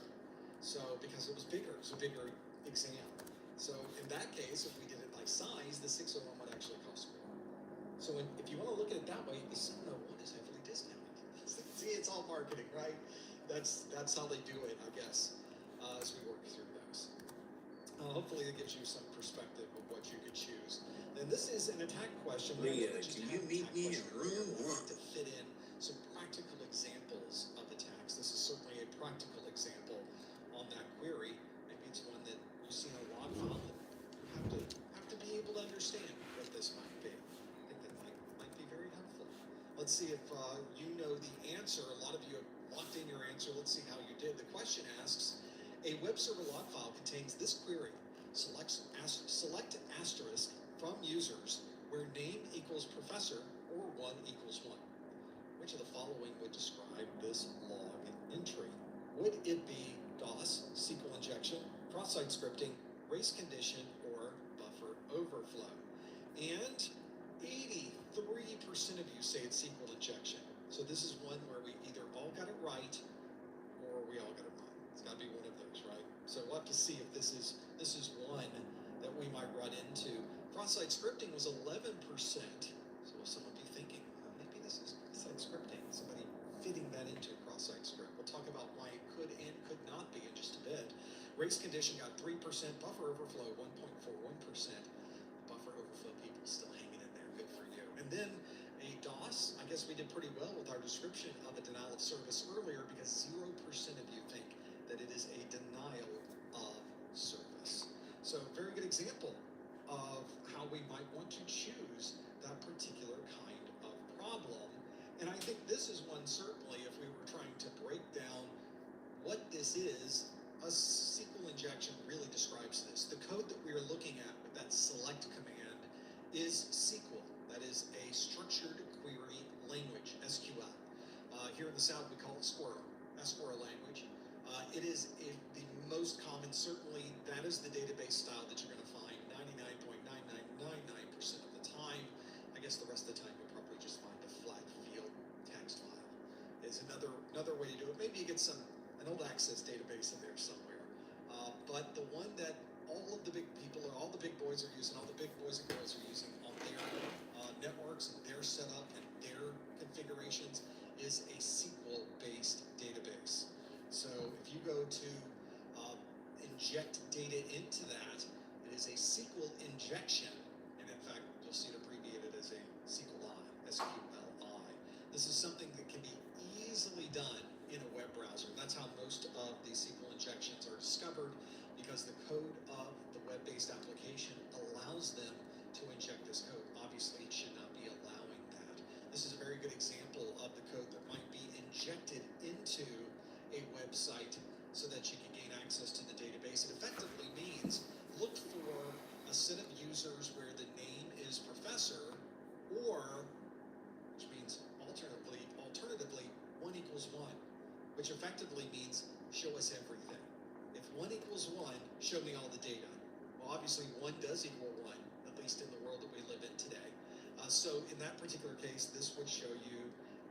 So because it was bigger, it was a bigger exam. So in that case, if we did it by size, the 601 would actually cost more. So if you want to look at it that way, the 701 is heavily discounted. See, it's all marketing, right? That's how they do it, I guess, as we work through those. Hopefully it gives you some perspective of what you could choose. And this is an attack question. Leah, can you meet me in room 1? To fit in some practical examples of attacks. This is certainly a practical example on that query. Maybe it's one that you see in a log file that you have to be able to understand what this might be. I think that might be very helpful. Let's see if you know the answer. A lot of you have locked in your answer. Let's see how you did. The question asks, a web server log file contains this query. Select asterisk from users where name equals professor or 1 equals 1. Which of the following would describe this log entry? Would it be DOS, SQL injection, cross-site scripting, race condition, or buffer overflow? And 83% of you say it's SQL injection. So this is one where we either all got it right or we all got it wrong. It's got to be one of those, right? So we'll have to see if this is one that we might run into. Cross-site scripting was 11%. So will someone be thinking, well, maybe this is cross-site scripting? Somebody fitting that into a cross-site script. We'll talk about why it could and could not be in just a bit. Race condition got 3%. Buffer overflow 1.41%. Buffer overflow people still hanging in there. Good for you. And then a DOS. I guess we did pretty well with our description of a denial of service earlier because 0% of you think that it is a denial of service. So very good example of how we might want to choose that particular kind of problem. And I think this is one certainly, if we were trying to break down what this is, a SQL injection really describes this. The code that we are looking at with that select command is SQL. That is a structured query language, SQL. Here in the South, we call it Squirrel, SQL language. It is the most common, certainly that is the database style that you're going to find 99.9999% of the time. I guess the rest of the time you'll probably just find a flat field text file. Is another way to do it. Maybe you get an old Access database in there somewhere. But the one that all of the big people or all the big boys are using, all the big boys and girls are using on their networks and their setup and their configurations is a SQL-based database. So if you go to inject data into that, it is a SQL injection, and in fact, you'll see it abbreviated as a SQLi, SQLi. This is something that can be easily done in a web browser. That's how most of these SQL injections are discovered, because the code of the web-based application allows them to inject this code. Obviously, it should not be allowing that. This is a very good example of the code that might be injected into a website so that you can gain access to the database. It effectively means look for a set of users where the name is professor, or, which means alternatively 1 equals 1, which effectively means show us everything. If 1 equals 1, show me all the data. Well, obviously 1 does equal 1, at least in the world that we live in today. So in that particular case, this would show you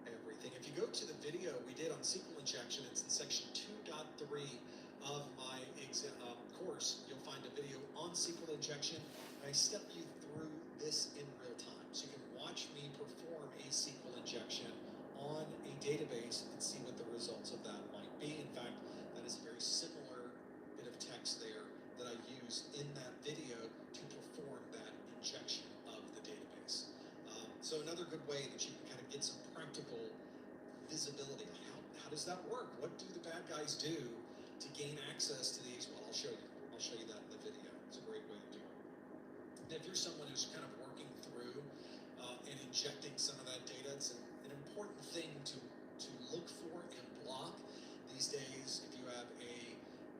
everything. If you go to the video we did on SQL injection, it's in section 2.3 of my course. You'll find a video on SQL injection. I step you through this in real time. So you can watch me perform a SQL injection on a database and see what the results of that might be. In fact, that is a very similar bit of text there that I use in that video to perform that injection of the database. So another good way that you can kind of get some practical visibility. How does that work? What do the bad guys do to gain access to these? Well, I'll show you. I'll show you that in the video. It's a great way to do it. And if you're someone who's kind of working through and injecting some of that data, it's an important thing to look for and block these days. If you have a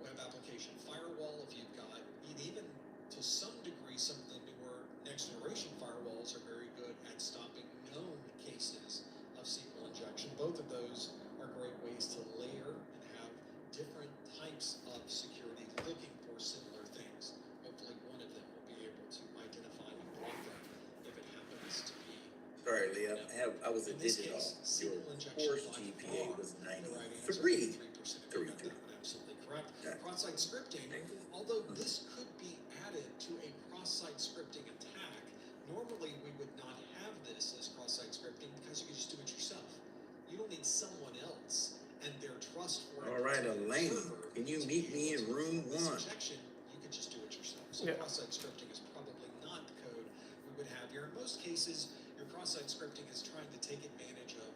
web application firewall, if you've got, even to some degree, some of the newer next generation firewalls are very good at stopping known cases of SQL injection. Both of those are great ways to layer and have different types of security looking for similar things. Hopefully one of them will be able to identify and block them if it happens to be. Sorry, Leah. I was a In this digital. case, Your SQL injection course by GPA far was the right answer. 93. 3% of you got that one absolutely correct. Cross-site scripting, although this could be added to a cross-site scripting attack, normally we would not have this as cross-site scripting because you can just do it yourself. You don't need someone else and their trust for it. All right, Elaine, can you meet me in room 1? Injection, you can just do it yourself. So cross-site scripting is probably not the code we would have here. In most cases, your cross-site scripting is trying to take advantage of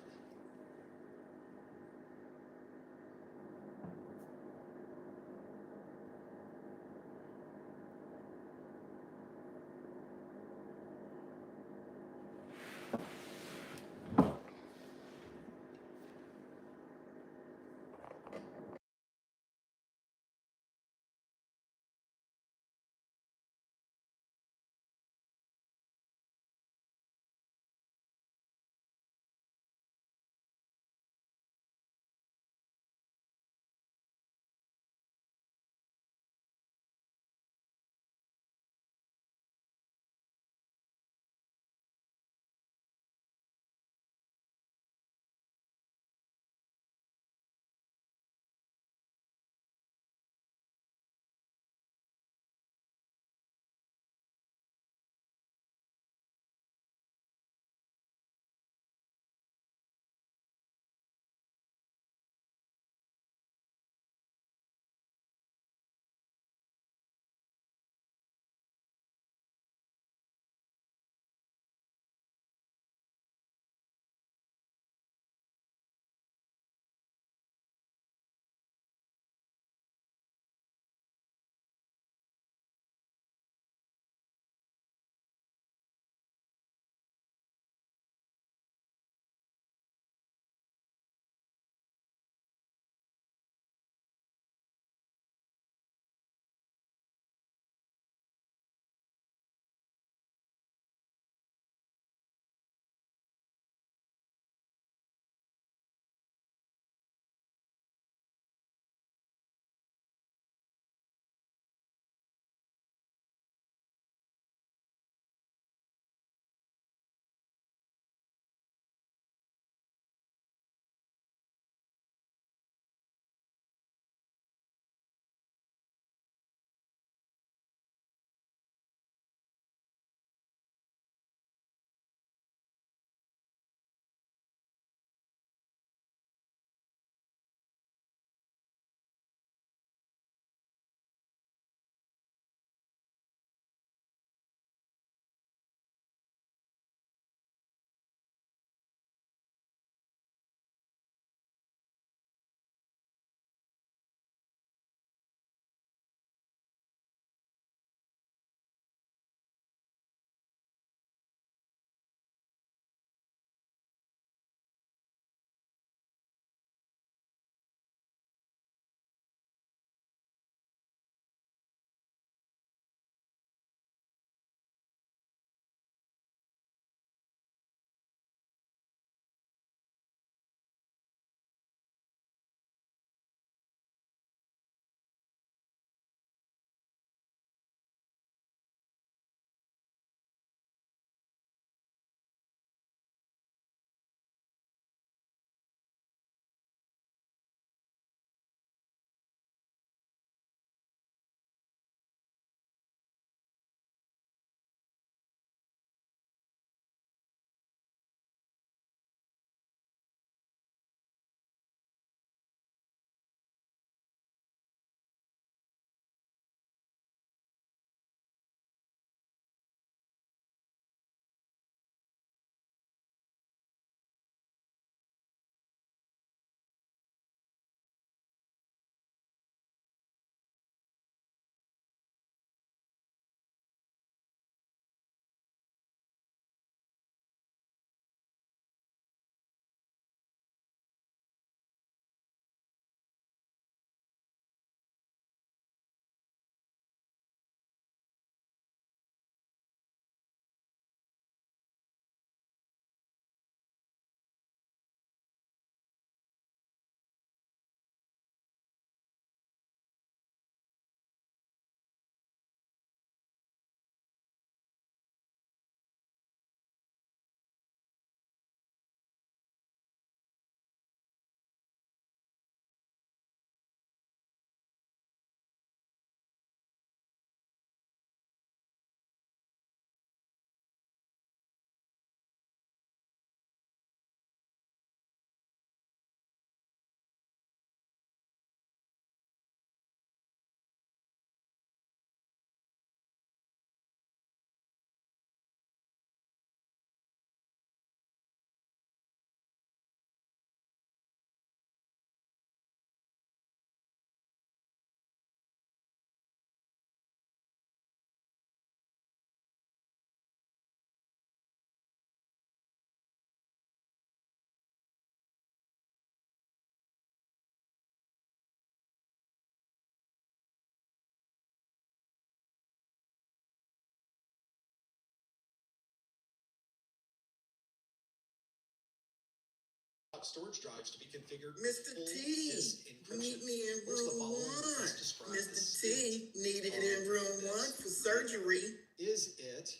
laptop storage drives to be configured with Mr. full T, disk encryption. meet me in Of course, the room following is one. best described Mr. as T, needed of in room this. one for surgery. Is it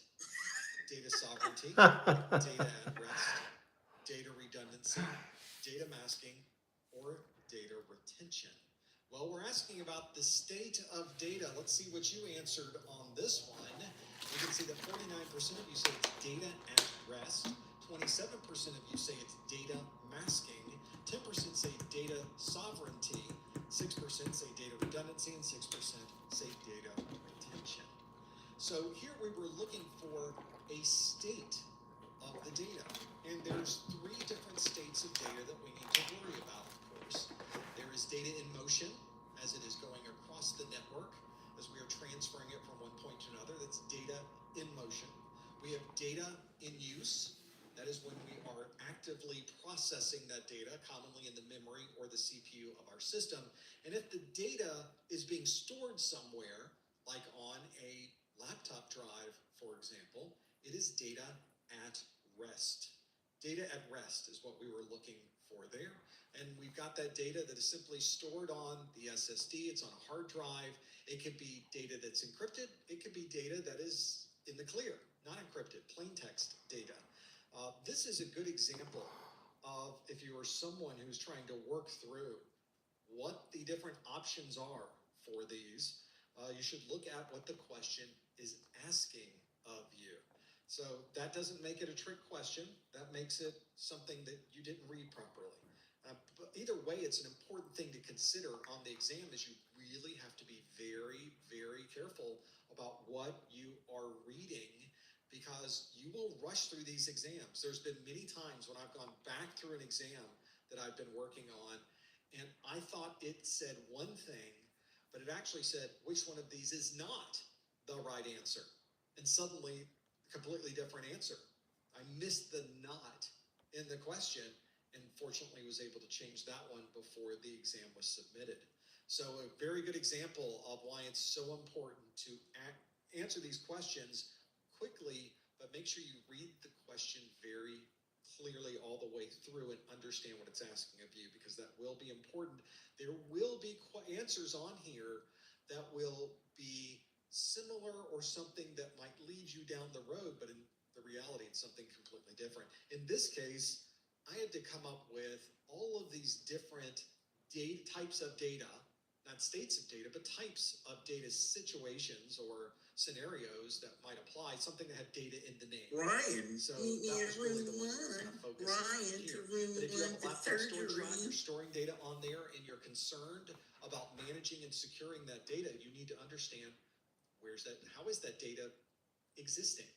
data sovereignty, data at rest, data redundancy, data masking, or data retention? Well, we're asking about the state of data. Let's see what you answered on this one. You can see that 49% of you say it's data at rest, 27% of you say it's data masking, 10% say data sovereignty, 6% say data redundancy, and 6% say data retention. So here we were looking for a state of the data, and there's 3 different states of data that we need to worry about, of course. There is data in motion, as it is going across the network, as we are transferring it from one point to another. That's data in motion. We have data in use. That is when we are actively processing that data, commonly in the memory or the CPU of our system. And if the data is being stored somewhere, like on a laptop drive, for example, it is data at rest. Data at rest is what we were looking for there. And we've got that data that is simply stored on the SSD. It's on a hard drive. It could be data that's encrypted. It could be data that is in the clear, not encrypted, plain text data. This is a good example of if you are someone who's trying to work through what the different options are for these. You should look at what the question is asking of you. So that doesn't make it a trick question. That makes it something that you didn't read properly. But either way, it's an important thing to consider on the exam, is you really have to be very, very careful about what you are reading, because you will rush through these exams. There's been many times when I've gone back through an exam that I've been working on, and I thought it said one thing, but it actually said which one of these is not the right answer. And suddenly, completely different answer. I missed the not in the question, and fortunately was able to change that one before the exam was submitted. So a very good example of why it's so important to answer these questions quickly, but make sure you read the question very clearly all the way through and understand what it's asking of you, because that will be important. There will be answers on here that will be similar or something that might lead you down the road, but in the reality, it's something completely different. In this case, I had to come up with all of these different types of data, not states of data, but types of data situations or scenarios that might apply, something that had data in the name. Ryan, So meet me that in was really the room one we were one. kind of focusing Ryan on to here. room But if you one have a for laptop storage drive, surgery. you're storing data on there, and you're concerned about managing and securing that data, you need to understand how is that data existing?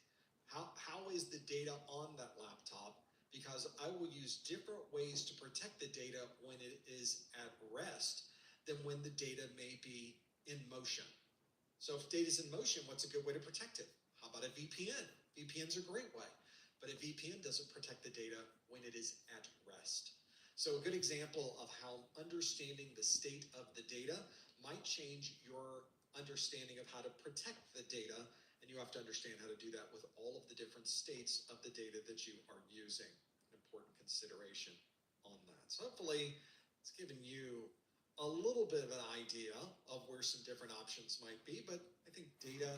How is the data on that laptop? Because I will use different ways to protect the data when it is at rest than when the data may be in motion. So if data is in motion, what's a good way to protect it? How about a VPN? VPNs are a great way, but a VPN doesn't protect the data when it is at rest. So a good example of how understanding the state of the data might change your understanding of how to protect the data, and you have to understand how to do that with all of the different states of the data that you are using. An important consideration on that. So hopefully it's given you a little bit of an idea of where some different options might be, but I think data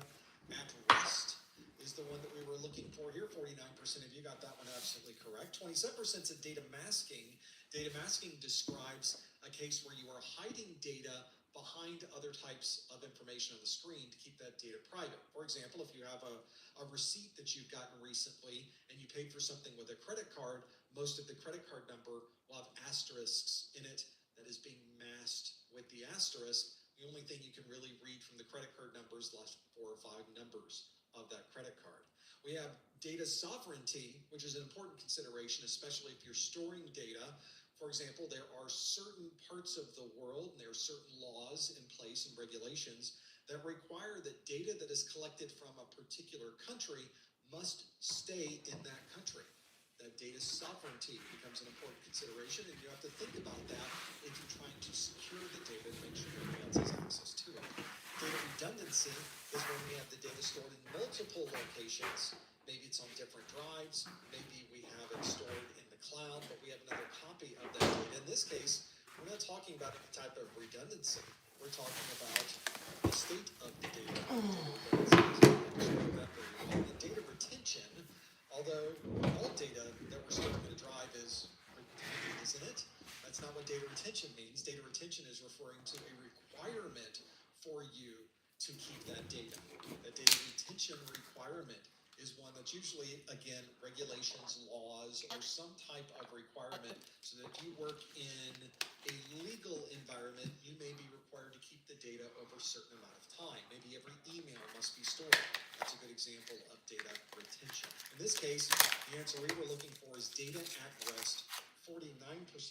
at rest is the one that we were looking for here. 49% of you got that one absolutely correct. 27% said data masking. Data masking describes a case where you are hiding data behind other types of information on the screen to keep that data private. For example, if you have a receipt that you've gotten recently and you paid for something with a credit card, most of the credit card number will have asterisks in it that is being masked with the asterisk. The only thing you can really read from the credit card number is the last 4 or 5 numbers of that credit card. We have data sovereignty, which is an important consideration, especially if you're storing data. For example, there are certain parts of the world, and there are certain laws in place and regulations that require that data that is collected from a particular country must stay in that country. That data sovereignty becomes an important consideration, and you have to think about that if you're trying to secure the data to make sure nobody else has access to it. Data redundancy is when we have the data stored in multiple locations. Maybe it's on different drives, maybe we have it stored in the cloud, but we have another copy of that data. In this case, we're not talking about any type of redundancy. We're talking about the state of the data. The data retention, although all data that we're storing in a drive is retained, isn't it? That's not what data retention means. Data retention is referring to a requirement for you to keep that data. That data retention requirement is one that's usually, again, regulations, laws, or some type of requirement, so that if you work in a legal environment, you may be required to keep the data over a certain amount of time. Maybe every email must be stored. That's a good example of data retention. In this case, the answer we were looking for is data at rest. 49%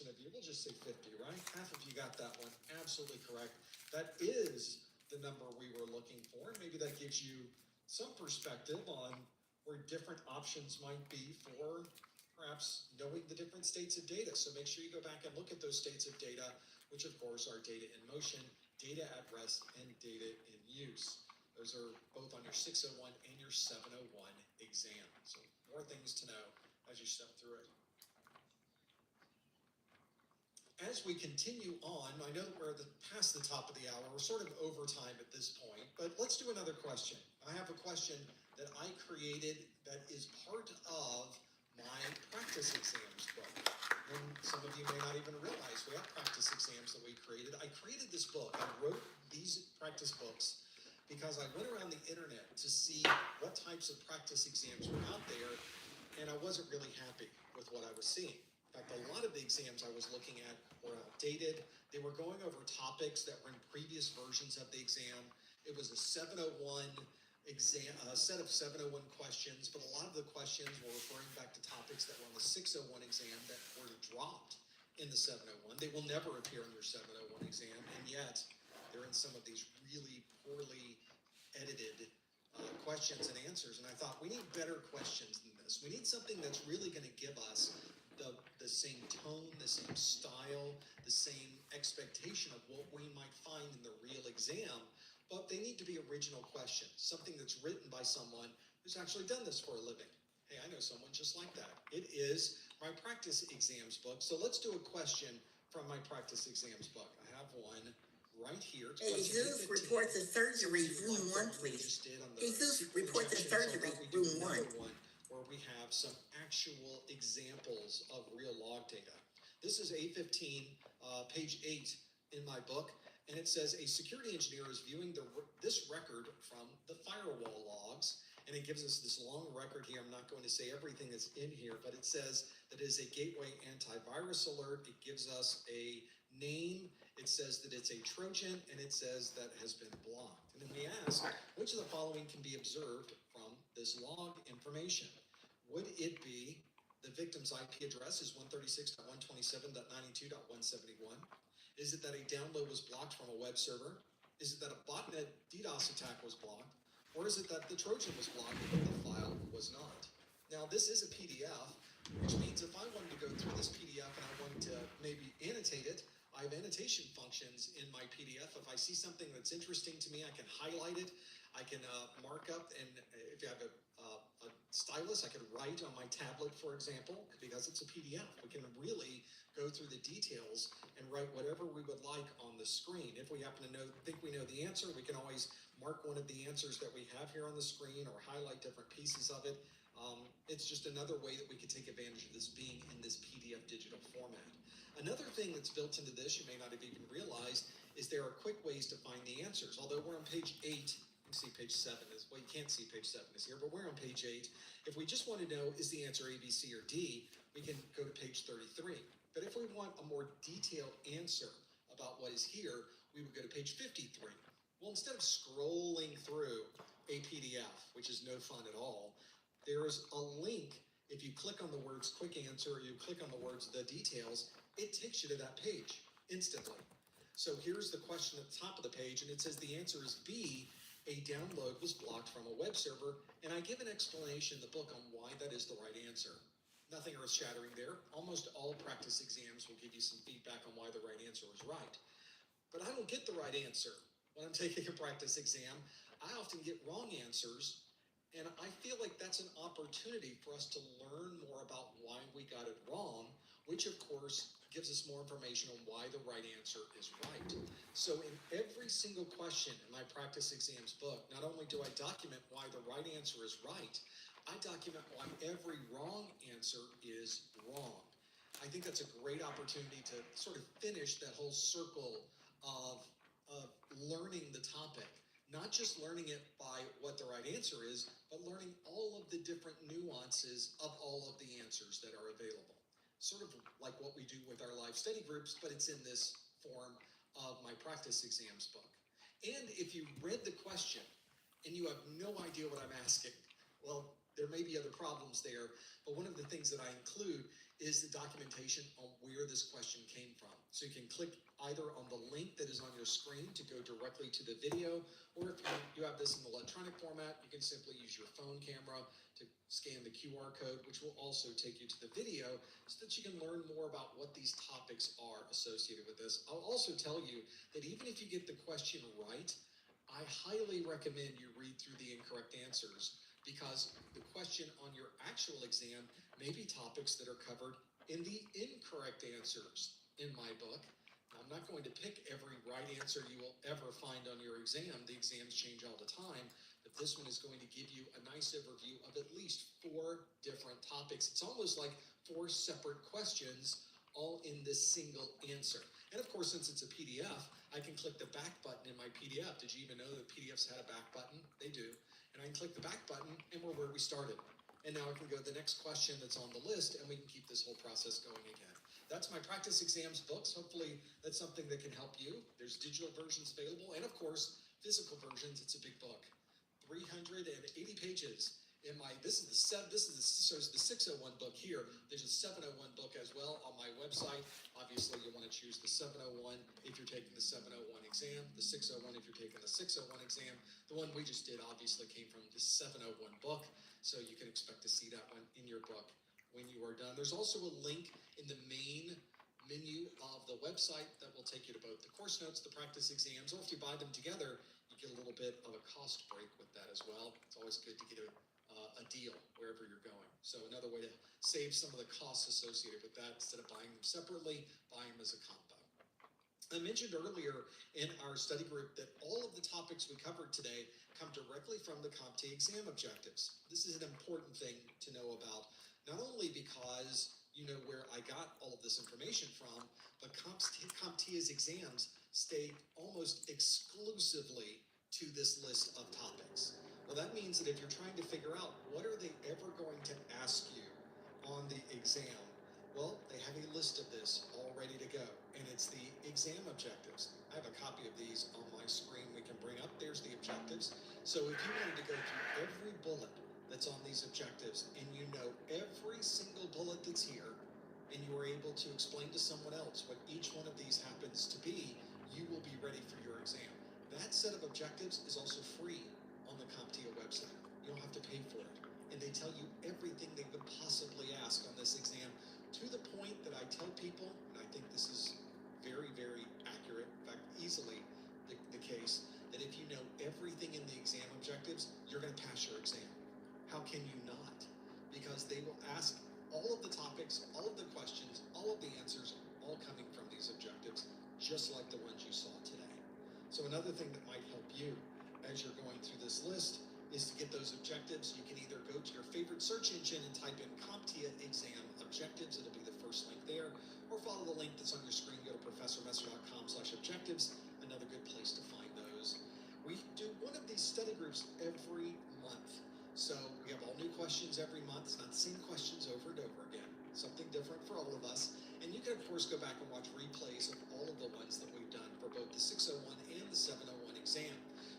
of you, we'll just say 50, right? Half of you got that one. Absolutely correct. That is the number we were looking for. Maybe that gives you some perspective on where different options might be for perhaps knowing the different states of data. So make sure you go back and look at those states of data, which of course are data in motion, data at rest, and data in use. Those are both on your 601 and your 701 exam. So more things to know as you step through it. As we continue on, I know we're past the top of the hour. We're sort of over time at this point, but let's do another question. I have a question that I created that is part of my practice exams book. And some of you may not even realize we have practice exams that we created. I created this book. I wrote these practice books because I went around the internet to see what types of practice exams were out there, and I wasn't really happy with what I was seeing. In fact, a lot of the exams I was looking at were outdated. They were going over topics that were in previous versions of the exam. It was a 701 exam, a set of 701 questions, but a lot of the questions were referring back to topics that were on the 601 exam that were dropped in the 701. They will never appear in your 701 exam, and yet they're in some of these really poorly edited questions and answers. And I thought, we need better questions than this. We need something that's really going to give us the same tone, the same style, the same expectation of what we might find in the real exam, but they need to be original questions, something that's written by someone who's actually done this for a living. Hey, I know someone just like that. It is my practice exams book. So let's do a question from my practice exams book. I have one right here. Hey, Jesus, report to surgery, room 1, please. Jesus, report to surgery, room 1. Where we have some actual examples of real log data. This is A15, page 8 in my book, and it says a security engineer is viewing this record from the firewall logs, and it gives us this long record here. I'm not going to say everything that's in here, but it says that it is a gateway antivirus alert. It gives us a name. It says that it's a Trojan, and it says that it has been blocked. And then we ask, which of the following can be observed from this log information? Would it be the victim's IP address is 136.127.92.171? Is it that a download was blocked from a web server? Is it that a botnet DDoS attack was blocked? Or is it that the Trojan was blocked but the file was not? Now, this is a PDF, which means if I wanted to go through this PDF and I wanted to maybe annotate it, I have annotation functions in my PDF. If I see something that's interesting to me, I can highlight it. I can mark up, and if you have a stylus, I can write on my tablet, for example, because it's a PDF. We can really go through the details and write whatever we would like on the screen. If we happen to think we know the answer, we can always mark one of the answers that we have here on the screen or highlight different pieces of it. It's just another way that we can take advantage of this being in this PDF digital format. Another thing that's built into this, you may not have even realized, is there are quick ways to find the answers. Although we're on page 8, you can see page 7 is, well, you can't see page 7 is here, but we're on page 8. If we just want to know, is the answer A, B, C, or D, we can go to page 33. But if we want a more detailed answer about what is here, we would go to page 53. Well, instead of scrolling through a PDF, which is no fun at all, there's a link. If you click on the words quick answer, or you click on the words the details, it takes you to that page instantly. So here's the question at the top of the page, and it says the answer is B, a download was blocked from a web server, and I give an explanation in the book on why that is the right answer. Nothing earth-shattering there. Almost all practice exams will give you some feedback on why the right answer is right. But I don't get the right answer when I'm taking a practice exam. I often get wrong answers, and I feel like that's an opportunity for us to learn more about why we got it wrong which of course gives us more information on why the right answer is right. So in every single question in my practice exams book, not only do I document why the right answer is right, I document why every wrong answer is wrong. I think that's a great opportunity to sort of finish that whole circle of learning the topic. Not just learning it by what the right answer is, but learning all of the different nuances of all of the answers that are available. Sort of like what we do with our live study groups, but it's in this form of my practice exams book. And if you read the question and you have no idea what I'm asking, well, there may be other problems there, but one of the things that I include is the documentation on where this question came from. So you can click either on the link that is on your screen to go directly to the video, or if you have this in the electronic format, you can simply use your phone camera to scan the QR code, which will also take you to the video so that you can learn more about what these topics are associated with this. I'll also tell you that even if you get the question right, I highly recommend you read through the incorrect answers, because the question on your actual exam may be topics that are covered in the incorrect answers in my book. I'm not going to pick every right answer you will ever find on your exam. The exams change all the time, but this one is going to give you a nice overview of at least 4 different topics. It's almost like 4 separate questions all in this single answer. And of course, since it's a PDF, I can click the back button in my PDF. Did you even know that PDFs had a back button? They do. And I can click the back button and we're where we started. And now I can go to the next question that's on the list and we can keep this whole process going again. That's my practice exams books. Hopefully that's something that can help you. There's digital versions available and of course, physical versions. It's a big book, 380 pages. This is the 601 book here. There's a 701 book as well on my website. Obviously, you want to choose the 701 if you're taking the 701 exam, the 601 if you're taking the 601 exam. The one we just did obviously came from the 701 book, so you can expect to see that one in your book when you are done. There's also a link in the main menu of the website that will take you to both the course notes, the practice exams, or if you buy them together, you get a little bit of a cost break with that as well. It's always good to get a deal wherever you're going. So another way to save some of the costs associated with that, instead of buying them separately, buy them as a combo. I mentioned earlier in our study group that all of the topics we covered today come directly from the CompTIA exam objectives. This is an important thing to know about, not only because you know where I got all of this information from, but CompTIA's exams stay almost exclusively to this list of topics. Well, that means that if you're trying to figure out what are they ever going to ask you on the exam, well, they have a list of this all ready to go, and it's the exam objectives. I have a copy of these on my screen we can bring up. There's the objectives. So if you wanted to go through every bullet that's on these objectives, and you know every single bullet that's here, and you are able to explain to someone else what each one of these happens to be, you will be ready for your exam. That set of objectives is also free on the CompTIA website. You don't have to pay for it. And they tell you everything they would possibly ask on this exam, to the point that I tell people, and I think this is very, very accurate, in fact, easily the case, that if you know everything in the exam objectives, you're going to pass your exam. How can you not? Because they will ask all of the topics, all of the questions, all of the answers, all coming from these objectives, just like the ones you saw today. So another thing that might help you as you're going through this list is to get those objectives. You can either go to your favorite search engine and type in CompTIA exam objectives. It'll be the first link there, or follow the link that's on your screen. Go to professormesser.com/objectives. Another good place to find those. We do one of these study groups every month. So we have all new questions every month. It's not the same questions over and over again. Something different for all of us. And you can, of course, go back and watch replays of all of the ones that we've done for both the 601 and the 701 exam.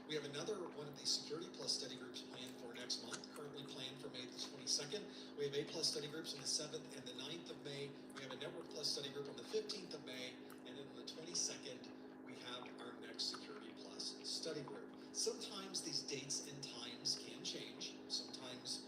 We have another one of these Security Plus study groups planned for next month, currently planned for May the 22nd. We have A Plus study groups on the 7th and the 9th of May. We have a Network Plus study group on the 15th of May. And then on the 22nd, we have our next Security Plus study group. Sometimes these dates and times can change. Sometimes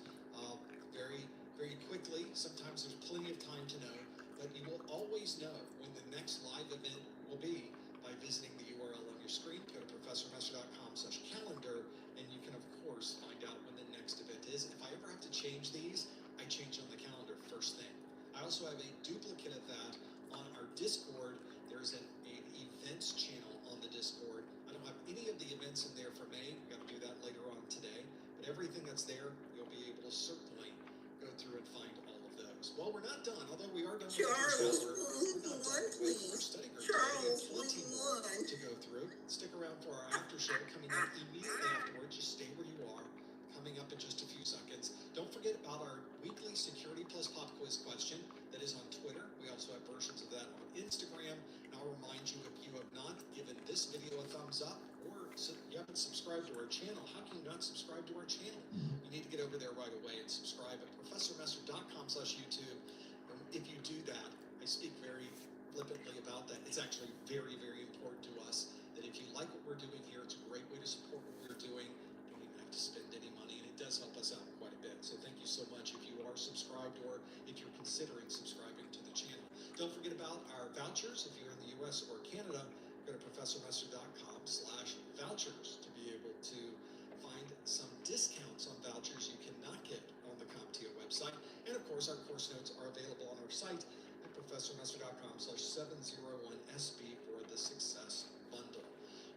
very, very quickly. Sometimes there's plenty of time to know. But you will always know when the next live event will be by visiting the URL on your screen. Go to professormesser.com/calendar, and you can, of course, find out when the next event is. If I ever have to change these, I change on the calendar first thing. I also have a duplicate of that on our Discord. There's an events channel on the Discord. I don't have any of the events in there for May. We've got to do that later on today. But everything that's there, you'll be able to certainly go through and find all of those. Well, we're not done, although we are done with the first Charles, hour. We're not done with our study group. Charles, We have plenty more to go through. Stick around for our after show coming up immediately afterwards. Just stay where you are. Coming up in just a few seconds. Don't forget about our weekly Security Plus Pop Quiz question that is on Twitter. We also have versions of that on Instagram. And I'll remind you, if you have not given this video a thumbs up or you haven't subscribed to our channel, how can you not subscribe to our channel? You need to get over there right away and subscribe at ProfessorMesser.com/YouTube. And if you do that, I speak very flippantly about that. It's actually very, very important to us that if you like what we're doing here, it's a great way to support what we're doing. You don't even have to spend any money, and it does help us out quite a bit. So thank you so much if you are subscribed or if you're considering subscribing to the channel. Don't forget about our vouchers. If you're in the US or Canada, go to ProfessorMesser.com/vouchers to be able to find some discounts on vouchers you cannot get on the CompTIA website. And of course, our course notes are available on our site at ProfessorMesser.com/701SB for the Success Bundle.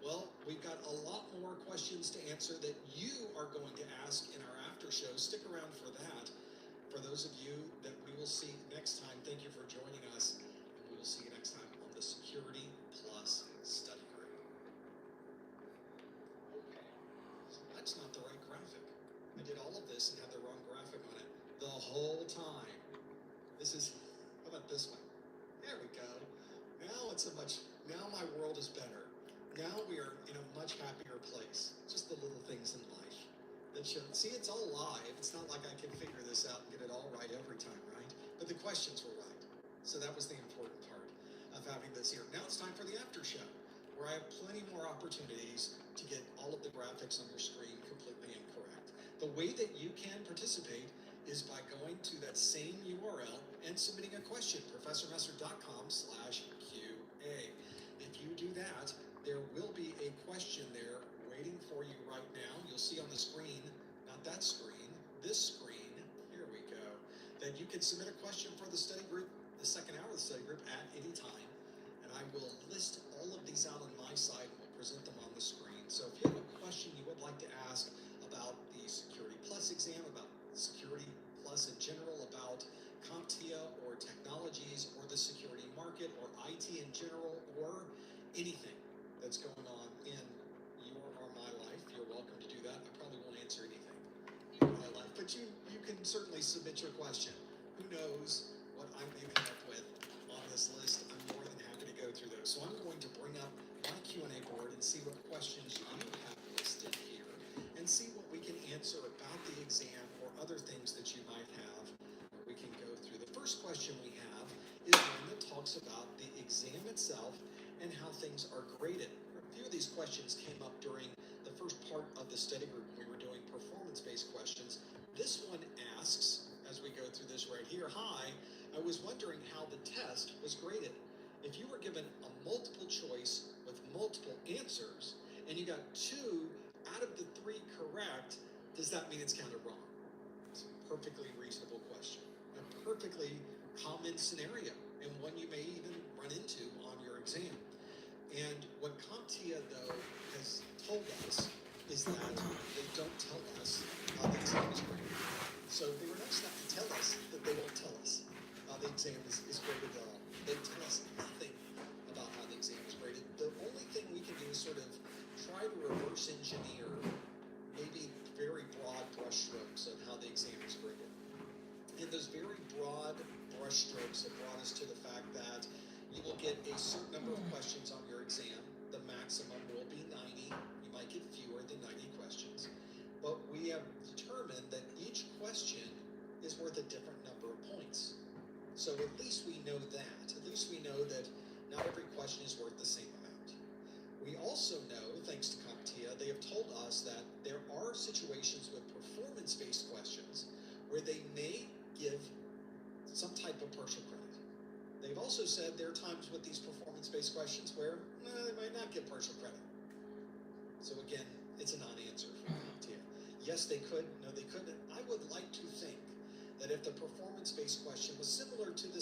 Well, we've got a lot more questions to answer that you are going to ask in our after show. Stick around for that. For those of you that we will see next time, thank you for joining us, and we will see you next time on the Security Plus Study Group. Okay, so that's not the right graphic. I did all of this and had the wrong graphic on it the whole time. This is, how about this one? There we go. Now now my world is better. Now we are in a much happier place. Just the little things in life that show. See, it's all live. It's not like I can figure this out and get it all right every time, right? But the questions were right. So that was the important part of having this here. Now it's time for the after show, where I have plenty more opportunities to get all of the graphics on your screen completely incorrect. The way that you can participate is by going to that same URL and submitting a question, ProfessorMesser.com/QA. If you do that, there will be a question there waiting for you right now. You'll see on the screen, not that screen, this screen, here we go, that you can submit a question for the study group, the second hour of the study group at any time. And I will list all of these out on my side and we'll present them on the screen. So if you have a question you would like to ask about the Security Plus exam, about Security Plus in general, about CompTIA or technologies or the security market or IT in general or anything that's going on in your or my life, you're welcome to do that. I probably won't answer anything in my life, but you can certainly submit your question. Who knows what I may come up with on this list? I'm more than happy to go through those. So I'm going to bring up my Q&A board and see what questions you have listed here and see what we can answer about the exam or other things that you might have where we can go through. The first question we have is one that talks about the exam itself and how things are graded. A few of these questions came up during the first part of the study group when we were doing performance-based questions. This one asks, as we go through this right here, hi, I was wondering how the test was graded. If you were given a multiple choice with multiple answers and you got 2 out of the 3 correct, does that mean it's counted wrong? It's a perfectly reasonable question, a perfectly common scenario, and one you may even run into on your exam. And what CompTIA, though, has told us is that they don't tell us how the exam is graded. So they were nice enough to tell us that they won't tell us how the exam is graded at all. They tell us nothing about how the exam is graded. The only thing we can do is sort of try to reverse engineer maybe very broad brushstrokes of how the exam is graded. And those very broad brushstrokes have brought us to the fact that you will get a certain number of questions on your exam. The maximum will be 90. You might get fewer than 90 questions. But we have determined that each question is worth a different number of points. So at least we know that. At least we know that not every question is worth the same amount. We also know, thanks to CompTIA, they have told us that there are situations with performance-based questions where they may give some type of partial credit. They've also said there are times with these performance-based questions where they might not get partial credit. So again, it's a non-answer for CompTIA. Yes, they could. No, they couldn't. I would like to think that if the performance-based question was similar to the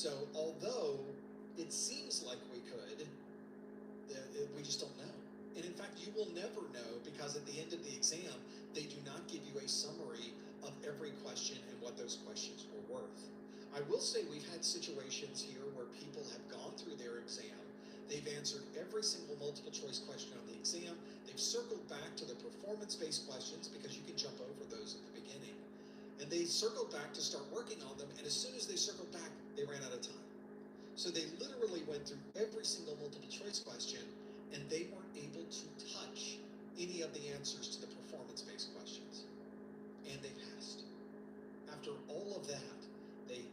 So although it seems like we could, we just don't know. And in fact, you will never know, because at the end of the exam, they do not give you a summary of every question and what those questions were worth. I will say we've had situations here where people have gone through their exam, they've answered every single multiple choice question on the exam, they've circled back to the performance-based questions, because you can jump over those at the beginning, and they circled back to start working on them, and as soon as they circled back, they ran out of time. So they literally went through every single multiple choice question, and they weren't able to touch any of the answers to the performance-based questions. And they passed. After all of that, it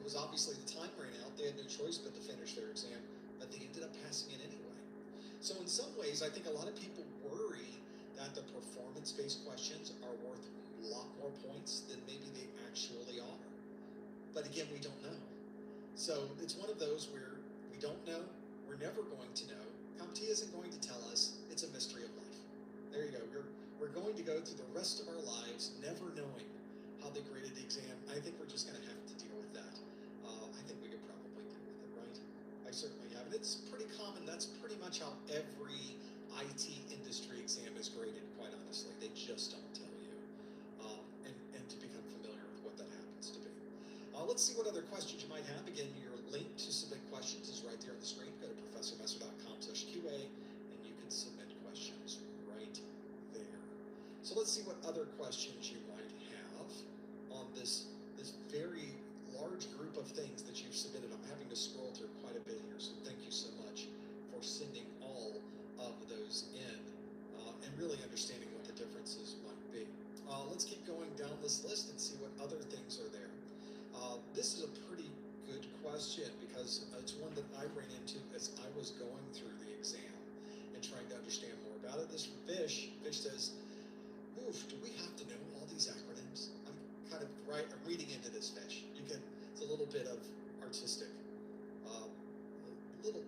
was obviously the time ran out, they had no choice but to finish their exam, but they ended up passing it anyway. So in some ways, I think a lot of people worry that the performance-based questions are worth a lot more points than maybe they actually are. But again, we don't know. So it's one of those where we don't know, we're never going to know. CompTIA isn't going to tell us, it's a mystery of life. There you go, we're going to go through the rest of our lives never knowing how they graded the exam. I think we're just gonna have to deal with that. I think we could probably deal with it, right? I certainly have, and it's pretty common, that's pretty much how every IT industry exam is graded, quite honestly. They just don't tell you. And to become familiar with what that happens to be. Let's see what other questions you might have. Again, your link to submit questions is right there on the screen. Go to professormesser.com/QA and you can submit questions right there. So let's see what other questions you might have on this very large group of things that you've submitted. I'm having to scroll through quite a bit here, so thank you so much for sending all of those in and really understanding what the differences might be. Let's keep going down this list and see what other things are there. This is a pretty good question, because it's one that I ran into as I was going through the exam and trying to understand more about it. This from Fish says, oof, do we have to know all these acronyms? I'm reading into this, Fish. It's a little bit of artistic,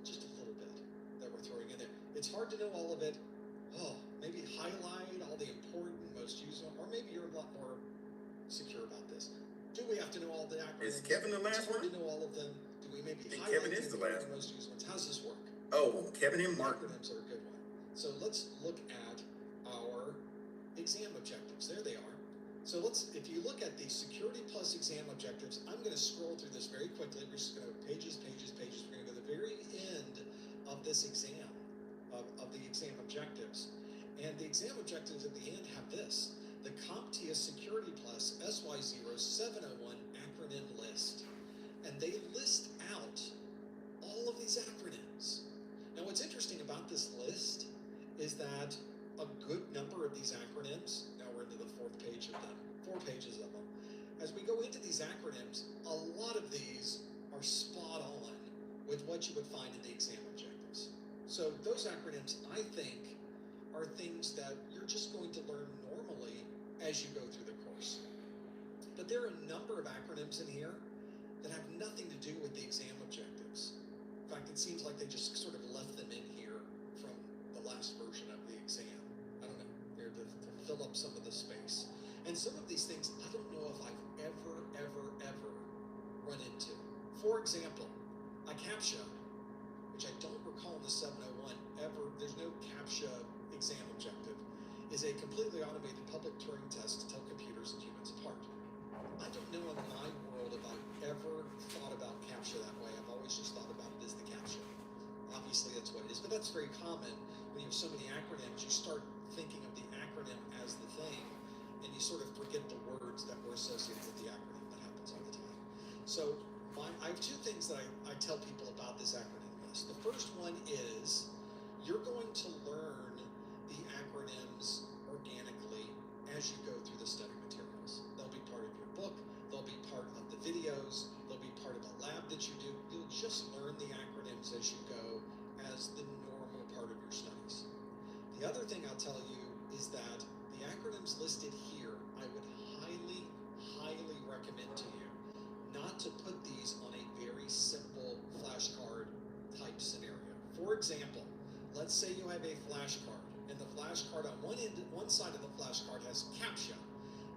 just a little bit that we're throwing in there. It's hard to know all of it. Maybe highlight all the important, most useful, or maybe you're a lot more secure about this. Do we have to know all the acronyms? Is Kevin the last it's hard one? to know all of them. Do we maybe I think highlight Kevin is the last one. most used ones? How's this work? Oh, Kevin and Martin. Acronyms are a good one. So let's look at our exam objectives. There they are. So if you look at the Security Plus exam objectives, I'm going to scroll through this very quickly. We're just going to go pages. We're going to go to the very end of this exam, of the exam objectives. And the exam objectives at the end have this: the CompTIA Security Plus SY0701 acronym list. And they list out all of these acronyms. Now what's interesting about this list is that a good number of these acronyms, now we're into the 4 pages of them. As we go into these acronyms, a lot of these are spot on with what you would find in the exam objectives. So those acronyms, I think, are things that you're just going to learn normally as you go through the course. But there are a number of acronyms in here that have nothing to do with the exam objectives. In fact, it seems like they just sort of left them in here from the last version of the exam. I don't know, they're to fill up some of the space. And some of these things, I don't know if I've ever run into. For example, a CAPTCHA, which I don't recall in the 701 ever, there's no CAPTCHA exam objective, is a completely automated public Turing test to tell computers and humans apart. I don't know in my world if I've ever thought about CAPTCHA that way. I've always just thought about it as the CAPTCHA. Obviously that's what it is, but that's very common. When you have so many acronyms, you start thinking of the acronym as the thing, and you sort of forget the words that were associated with the acronym. That happens all the time. So I have 2 things that I tell people about this acronym list. The first one is you're going to learn the acronyms organically as you go through the study materials. They'll be part of your book, they'll be part of the videos, they'll be part of a lab that you do. You'll just learn the acronyms as you go as the normal part of your studies. The other thing I'll tell you is that the acronyms listed here, I would highly recommend to you not to put these on a very simple flashcard type scenario. For example, let's say you have a flashcard, and the flashcard on one side of the flashcard has CAPTCHA.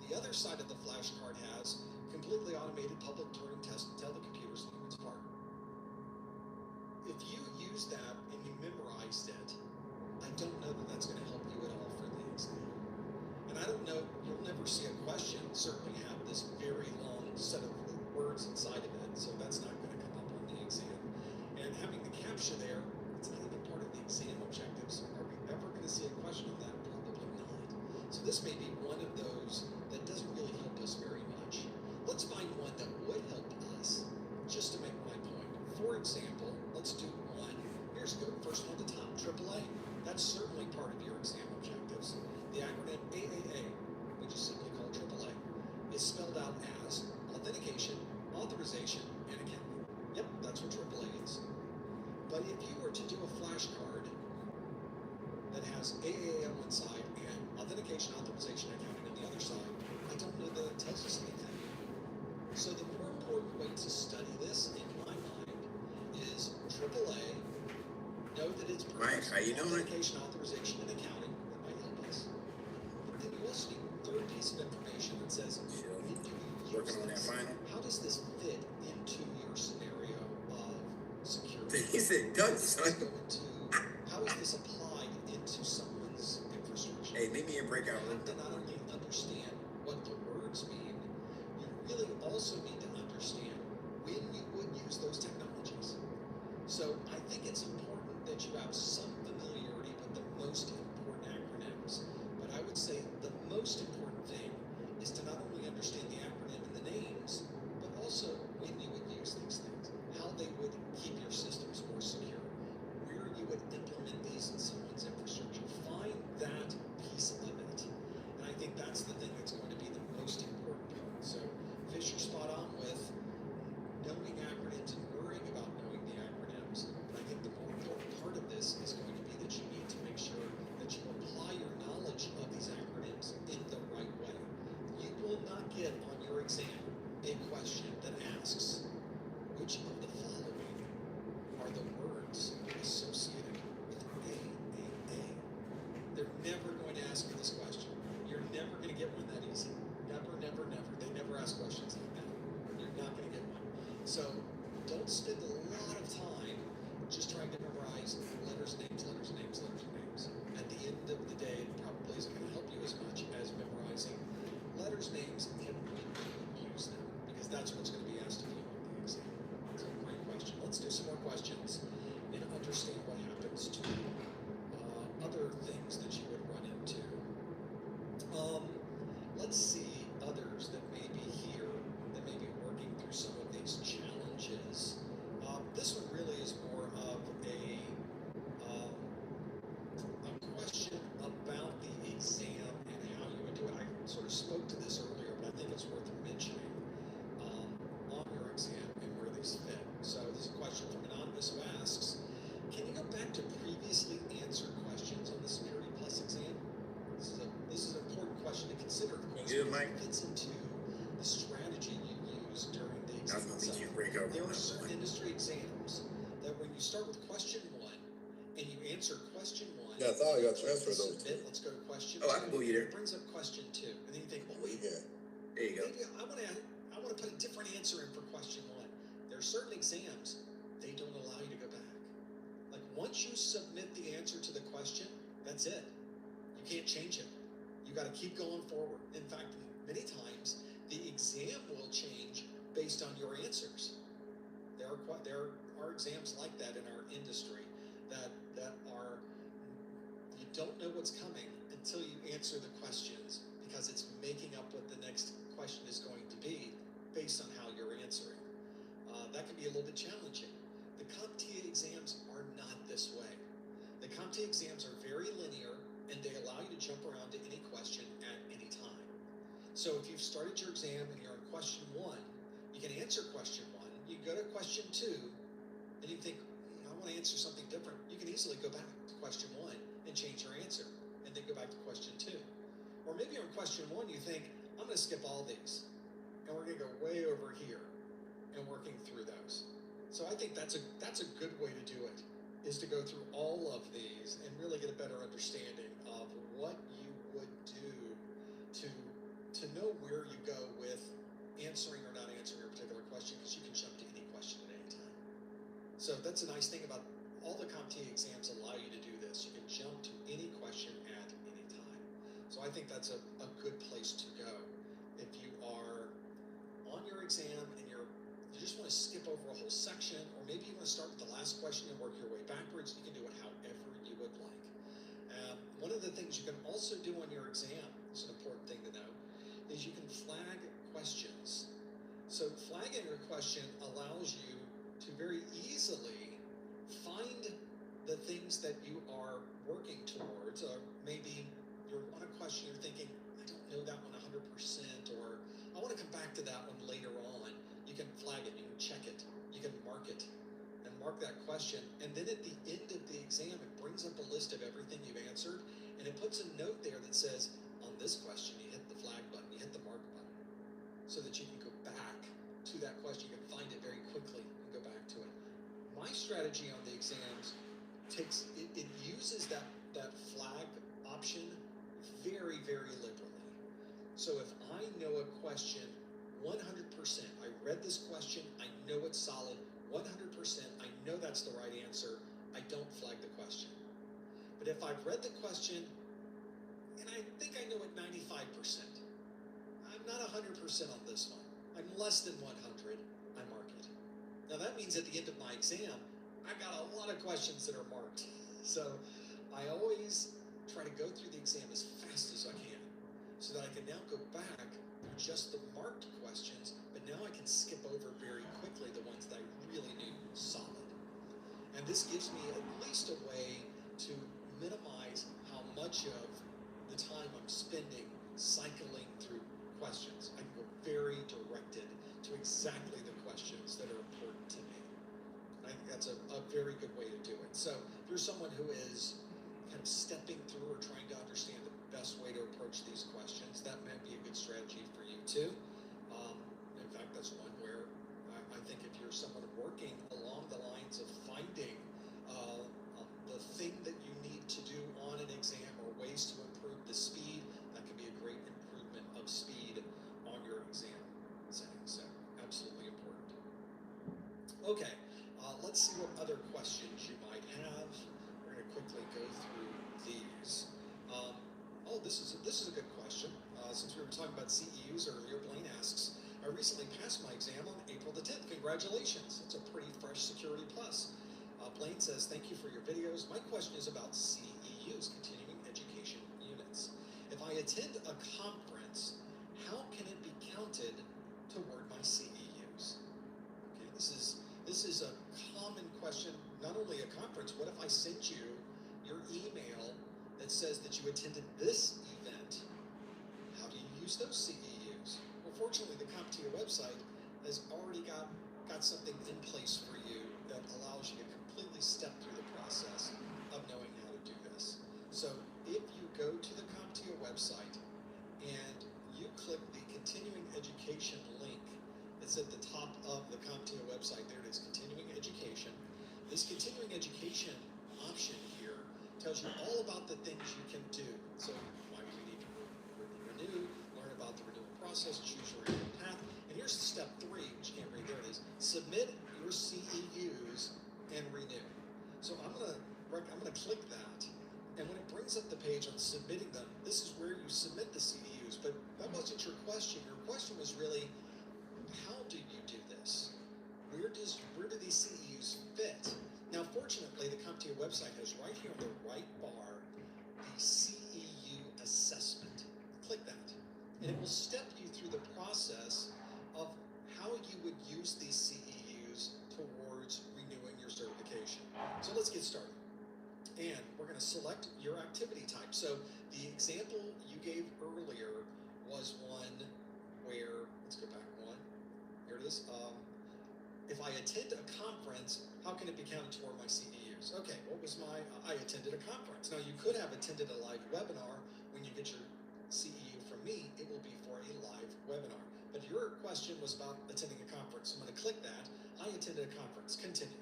The other side of the flashcard has completely automated public Turing test to tell the computers first name, it's hard. If you use that and you memorized it, I don't know that that's going to help you at all for the exam. And I don't know, you'll never see a question certainly have this very long set of words inside of it, so that's not going to come up on the exam. And having the CAPTCHA there, it's not even part of the exam objectives. Are we ever going to see a question on that? Probably not. So this may be one of those that doesn't really help us very much. Let's find one that would help us, just to make my point. For example, let's do one. Here's the first one at the top, AAA. That's certainly part of your exam objectives. The acronym AAA, we just simply call AAA, is spelled out as Authentication, Authorization, and Accounting. Yep, that's what AAA is. But if you were to do a flashcard that has AAA on one side and Authentication, Authorization, and Accounting on the other side, I don't know that it tells us anything. So the more important way to study this, in my mind, is AAA. Know that it's Mike, how you doing? Authentication, Authorization, and Accounting. That might help us. But then you also need a third piece of information that says, when do you use Working on that this? final. How does this fit into your scenario of security? He said, "Done, How son." is this going to, how is this applied into someone's infrastructure? Hey, meet me in breakout You room. have to not only understand what the words mean, you really also need to understand when you would use those technologies. So I think it's important that you have some familiarity with the most important acronyms. But I would say the most important thing is to not only understand the acronym and the names, but also when you would use these things, how they would keep your systems more secure, where you would implement these in someone's infrastructure. Find that piece of it. And I think that's the thing that's going to be the most important part. So Fish, you're spot on with knowing acronyms and worrying about knowing the acronyms. But I think the more important part of this is going to be that you need to make sure that you apply your knowledge of these acronyms in the right way. You will not get on your exam a question that asks, which of the following are the words associated with AAA? They're never going to ask you this question. You're never going to get one that easy. Never, never, never. They never ask questions like that. You're not going to get one. So don't spend a lot of time just trying to memorize letters, names, letters, names, letters, names. At the end of the day, it probably isn't going to help you as much as memorizing letters, names, and when you use them, because that's what's going to be asked of you on the exam. So great question. Let's do some more questions and understand what happens to other things that you would run into. Let's see others that may be here, that may be working through some of these challenges. This one really is more of a question about the exam and how you would do it. I sort of spoke to this earlier, but I think it's worth mentioning on your exam and where these fit. So there's a question from Anonymous who asks, can you go back to previously answered questions on the Security Plus exam? This is an important question to consider, of course, Good, because Mike. it fits into the strategy you use during the exam. I was gonna meet you in breakout There room. are certain industry exams that when you start with question one and you answer question one, Yeah, I thought I got click to transferred over to submit, let's go to question Oh, two. I can move you there. It brings up question two, and then you think, well, wait, Yeah. There you go. maybe I want to put a different answer in for question one. There are certain exams they don't allow you to go back. Like once you submit the answer to the question, that's it. You can't change it. You got to keep going forward. In fact, many times the exam will change based on your answers. There are exams like that in our industry that are, you don't know what's coming until you answer the questions, because it's making up what the next question is going to be based on how you're answering. That can be a little bit challenging. The CompTIA exams are not this way. The CompTIA exams are very linear, and they allow you to jump around to any question at any time. So if you've started your exam and you're on question one, you can answer question one. You go to question two, and you think, I want to answer something different. You can easily go back to question one and change your answer, and then go back to question two. Or maybe on question one, you think, I'm going to skip all these, and we're going to go way over here and working through those. So I think that's a good way to do it, is to go through all of these and really get a better understanding of what you would do to know where you go with answering or not answering a particular question, because you can jump to any question at any time. So that's a nice thing about all the CompTIA exams allow you to do this. You can jump to any question at any time. So I think that's a good place to go. If you are on your exam and you just want to skip over a whole section, or maybe you want to start with the last question and work your way backwards, you can do it however you would like. One of the things you can also do on your exam, it's an important thing to know, is you can flag questions. So flagging a question allows you to very easily find the things that you are working towards. Maybe you're on a question, you're thinking, I don't know that one 100%, or I want to come back to that one later on. You can flag it, you can check it, you can mark it, and mark that question. And then at the end of the exam, it brings up a list of everything you've answered, and it puts a note there that says, on this question, you hit the flag button, you hit the mark button, so that you can go back to that question. You can find it very quickly and go back to it. My strategy on the exams it uses that flag option very, very liberally. So if I know a question 100%, I read this question, I know it's solid, 100%, I know that's the right answer, I don't flag the question. But if I've read the question and I think I know it 95%, I'm not 100% on this one, I'm less than 100, I mark it. Now that means at the end of my exam, I got a lot of questions that are marked. So I always try to go through the exam as fast as I can, so that I can now go back through just the marked questions, but now I can skip over very quickly the ones that I really knew solid. And this gives me at least a way to minimize how much of the time I'm spending cycling through questions. I can go very directed to exactly the questions that are important to me. I think that's a very good way to do it. So if you're someone who is kind of stepping through or trying to understand the best way to approach these questions, that might be a good strategy for you too. In fact, that's one where I think if you're someone working along the lines of finding the thing that you need to do on an exam or ways to improve the speed, that can be a great improvement of speed on your exam setting. So absolutely important. Okay. Let's see what other questions you might have. We're going to quickly go through these. This is a good question. Since we were talking about CEUs earlier, Blaine asks, I recently passed my exam on April the 10th. Congratulations. It's a pretty fresh Security Plus. Blaine says, thank you for your videos. My question is about CEUs, Continuing Education Units. If I attend a conference, how can it be counted toward my CEUs? Okay, this is a common question, not only a conference. What if I sent you your email that says that you attended this event? How do you use those CEUs? Well, fortunately, the CompTIA website has already got something in place for you that allows you to completely step through the process of knowing how to do this. So if you go to the CompTIA website and you click the Continuing Education link, it's at the top of the CompTIA website. There it is, Continuing Education. This Continuing Education option here tells you all about the things you can do. So why do you need to renew, learn about the renewal process, choose your renewal path. And here's step 3, which you can't read, there it is. Submit your CEUs and renew. So I'm gonna click that, and when it brings up the page on submitting them, this is where you submit the CEUs. But that wasn't your question. Your question was really, how do you do this? Where do these CEUs fit? Now, fortunately, the CompTIA website has right here on the right bar the CEU assessment. Click that, and it will step you through the process of how you would use these CEUs towards renewing your certification. So let's get started. And we're going to select your activity type. So the example you gave earlier was one where, let's go back one. Here it is. If I attend a conference, how can it be counted toward my CEUs? Okay, what was I attended a conference. Now you could have attended a live webinar. When you get your CEU from me, it will be for a live webinar. But your question was about attending a conference. So I'm going to click that. I attended a conference. Continue.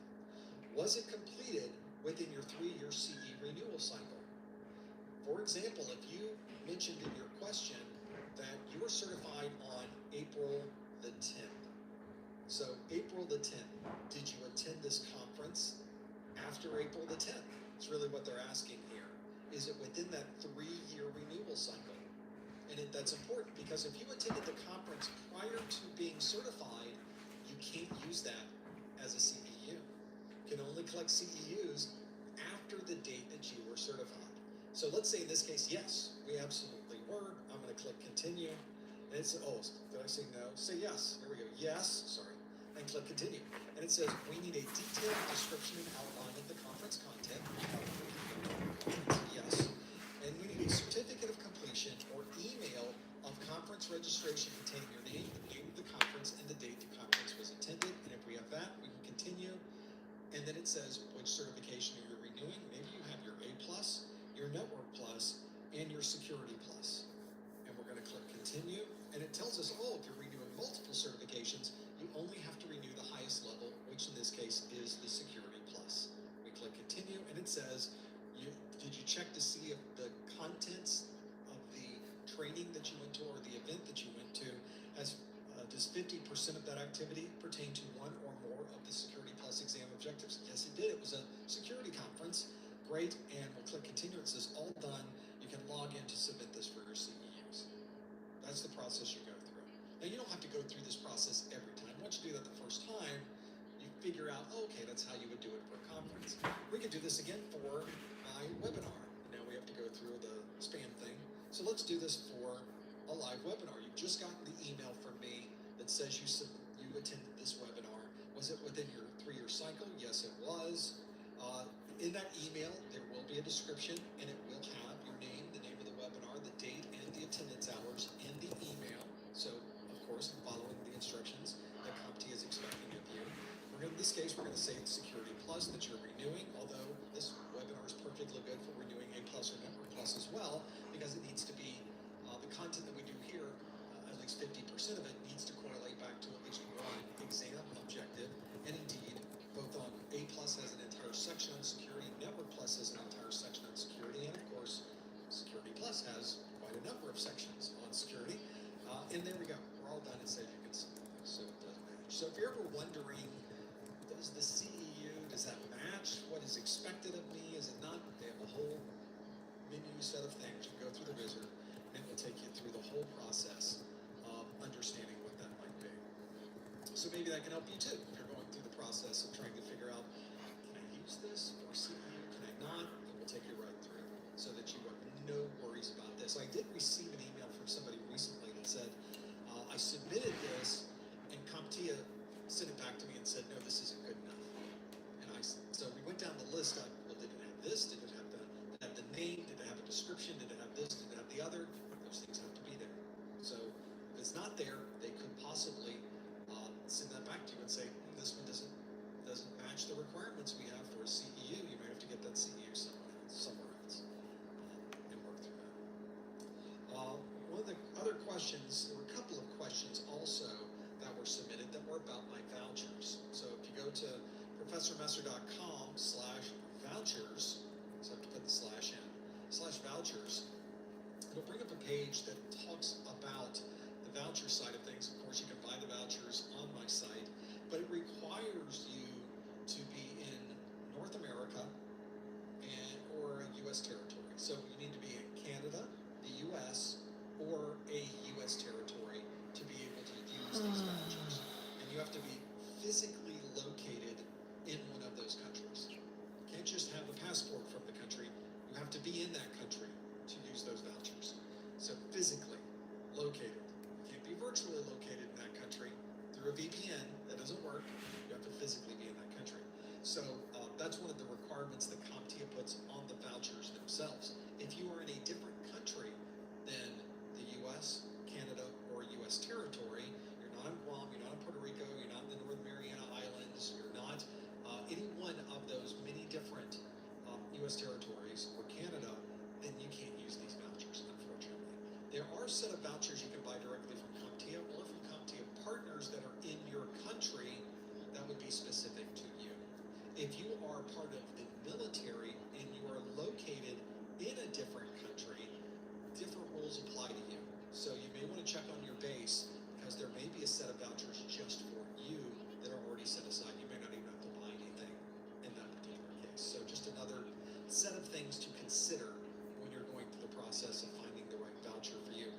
Was it completed within your 3-year CE renewal cycle? For example, if you mentioned in your question that you were certified on April the 10th, So April the 10th, did you attend this conference after April the 10th? It's really what they're asking here. Is it within that 3-year renewal cycle? And that's important because if you attended the conference prior to being certified, you can't use that as a CEU. You can only collect CEUs after the date that you were certified. So let's say in this case, yes, we absolutely were. I'm going to click continue. And it's, oh, did I say no? Say yes. Here we go. Yes, sorry. And click continue. And it says we need a detailed description and outline of the conference content. Yes. And we need a certificate of completion or email of conference registration containing your name, the name of the conference, and the date the conference was attended. And if we have that, we can continue. And then it says which certification you're renewing. Maybe you have your A+, your Network Plus, and your Security Plus. And we're going to click continue. And it tells us, oh, if you're renewing multiple certifications, you only have to renew the highest level, which in this case is the Security Plus. We click continue, and it says, did you check to see if the contents of the training that you went to or the event that you went to does 50% of that activity pertain to one or more of the Security Plus exam objectives? Yes, it did. It was a security conference. Great, and we'll click continue. It says all done. You can log in to submit this for your CEUs. That's the process you go through. Now, you don't have to go through this process every time. Once you do that the first time, you figure out, oh, okay, that's how you would do it for a conference. We could do this again for my webinar. Now we have to go through the spam thing. So let's do this for a live webinar. You've just gotten the email from me that says you attended this webinar. Was it within your 3-year cycle? Yes, it was. In that email, there will be a description, and it will have your name, the name of the webinar, the date, and the attendance hours in the email. So, of course, following the instructions that CompTIA is expecting of you. In this case, we're going to say it's Security Plus that you're renewing, although this webinar is perfectly good for renewing A+ or Network Plus as well, because it needs to be, the content that we do here, at least 50% of it needs to correlate back to at least one exam objective. And indeed, both on A+ has an entire section on security, Network Plus has an entire section on security, and of course, Security Plus has quite a number of sections on security. And there we go. We're all done. It says you can submit those, so it does match. So if you're ever wondering, does the CEU, does that match what is expected of me? Is it not? They have a whole menu set of things. You can go through the wizard, and it will take you through the whole process of understanding what that might be. So maybe that can help you too. If you're going through the process of trying to figure out, can I use this for CEU? Can I not? It will take you right through so that you have no worries about this. I did receive an email from somebody recently that said, I submitted this, and CompTIA sent it back to me and said, no, this isn't good enough. And so we went down the list of, well, did it have this? Did it have the name? Did it have a description? Did it have this? Did it have the other? Those things have to be there. So if it's not there, they could possibly send that back to you and say, this one doesn't match the requirements we have for a CEU. You may have to get that CEU somewhere else and work through that. One of the other questions, there were a couple of questions also that were submitted that were about my vouchers. So if you go to professormesser.com/vouchers, so I have to put the slash in, /vouchers, it'll bring up a page that talks about the voucher side of things. Of course, you can buy the vouchers on my site, but it requires you to be in North America or a U.S. territory. So you need to be in Canada, the U.S., or a U.S. territory to be able to use these vouchers. And you have to be physically located in one of those countries. You can't just have a passport from the country. You have to be in that country to use those vouchers. So physically located. You can't be virtually located in that country through a VPN. That doesn't work. You have to physically be in that country. So that's one of the requirements that CompTIA puts on the vouchers themselves. If you are in a different country than the U.S., Canada, or U.S. territory, you're not in Guam, you're not in Puerto Rico, you're not in the Northern Mariana Islands, you're not any one of those many different U.S. territories or Canada, then you can't use these vouchers, unfortunately. There are a set of vouchers you can buy directly from CompTIA or from CompTIA partners that are in your country that would be specific to you. If you are part of the military and you are located in a different country, different rules apply to you. So you may want to check on your base because there may be a set of vouchers just for you another set of things to consider when you're going through the process of finding the right voucher for you.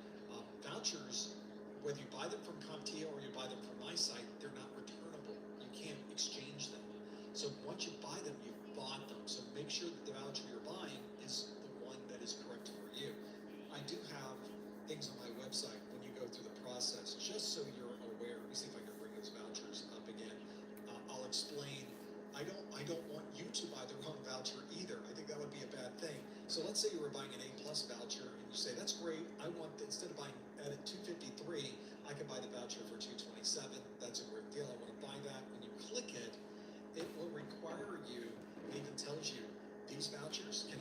Vouchers, whether you buy them from CompTIA or you buy them from my site, they're not returnable. You can't exchange them. So once you buy them, you've bought them. So make sure that the voucher you're buying is the one that is correct for you. I do have things on my website when you go through the process, just so you're aware. Let me see if I can bring those vouchers up again. I'll explain. I don't want you to buy the wrong voucher either. I think that would be a bad thing. So let's say you were buying an A+ voucher and you say, that's great. I want, instead of buying at $253, I can buy the voucher for $227. That's a great deal. I want to buy that. When you click it, it will require you, it even tells you these vouchers can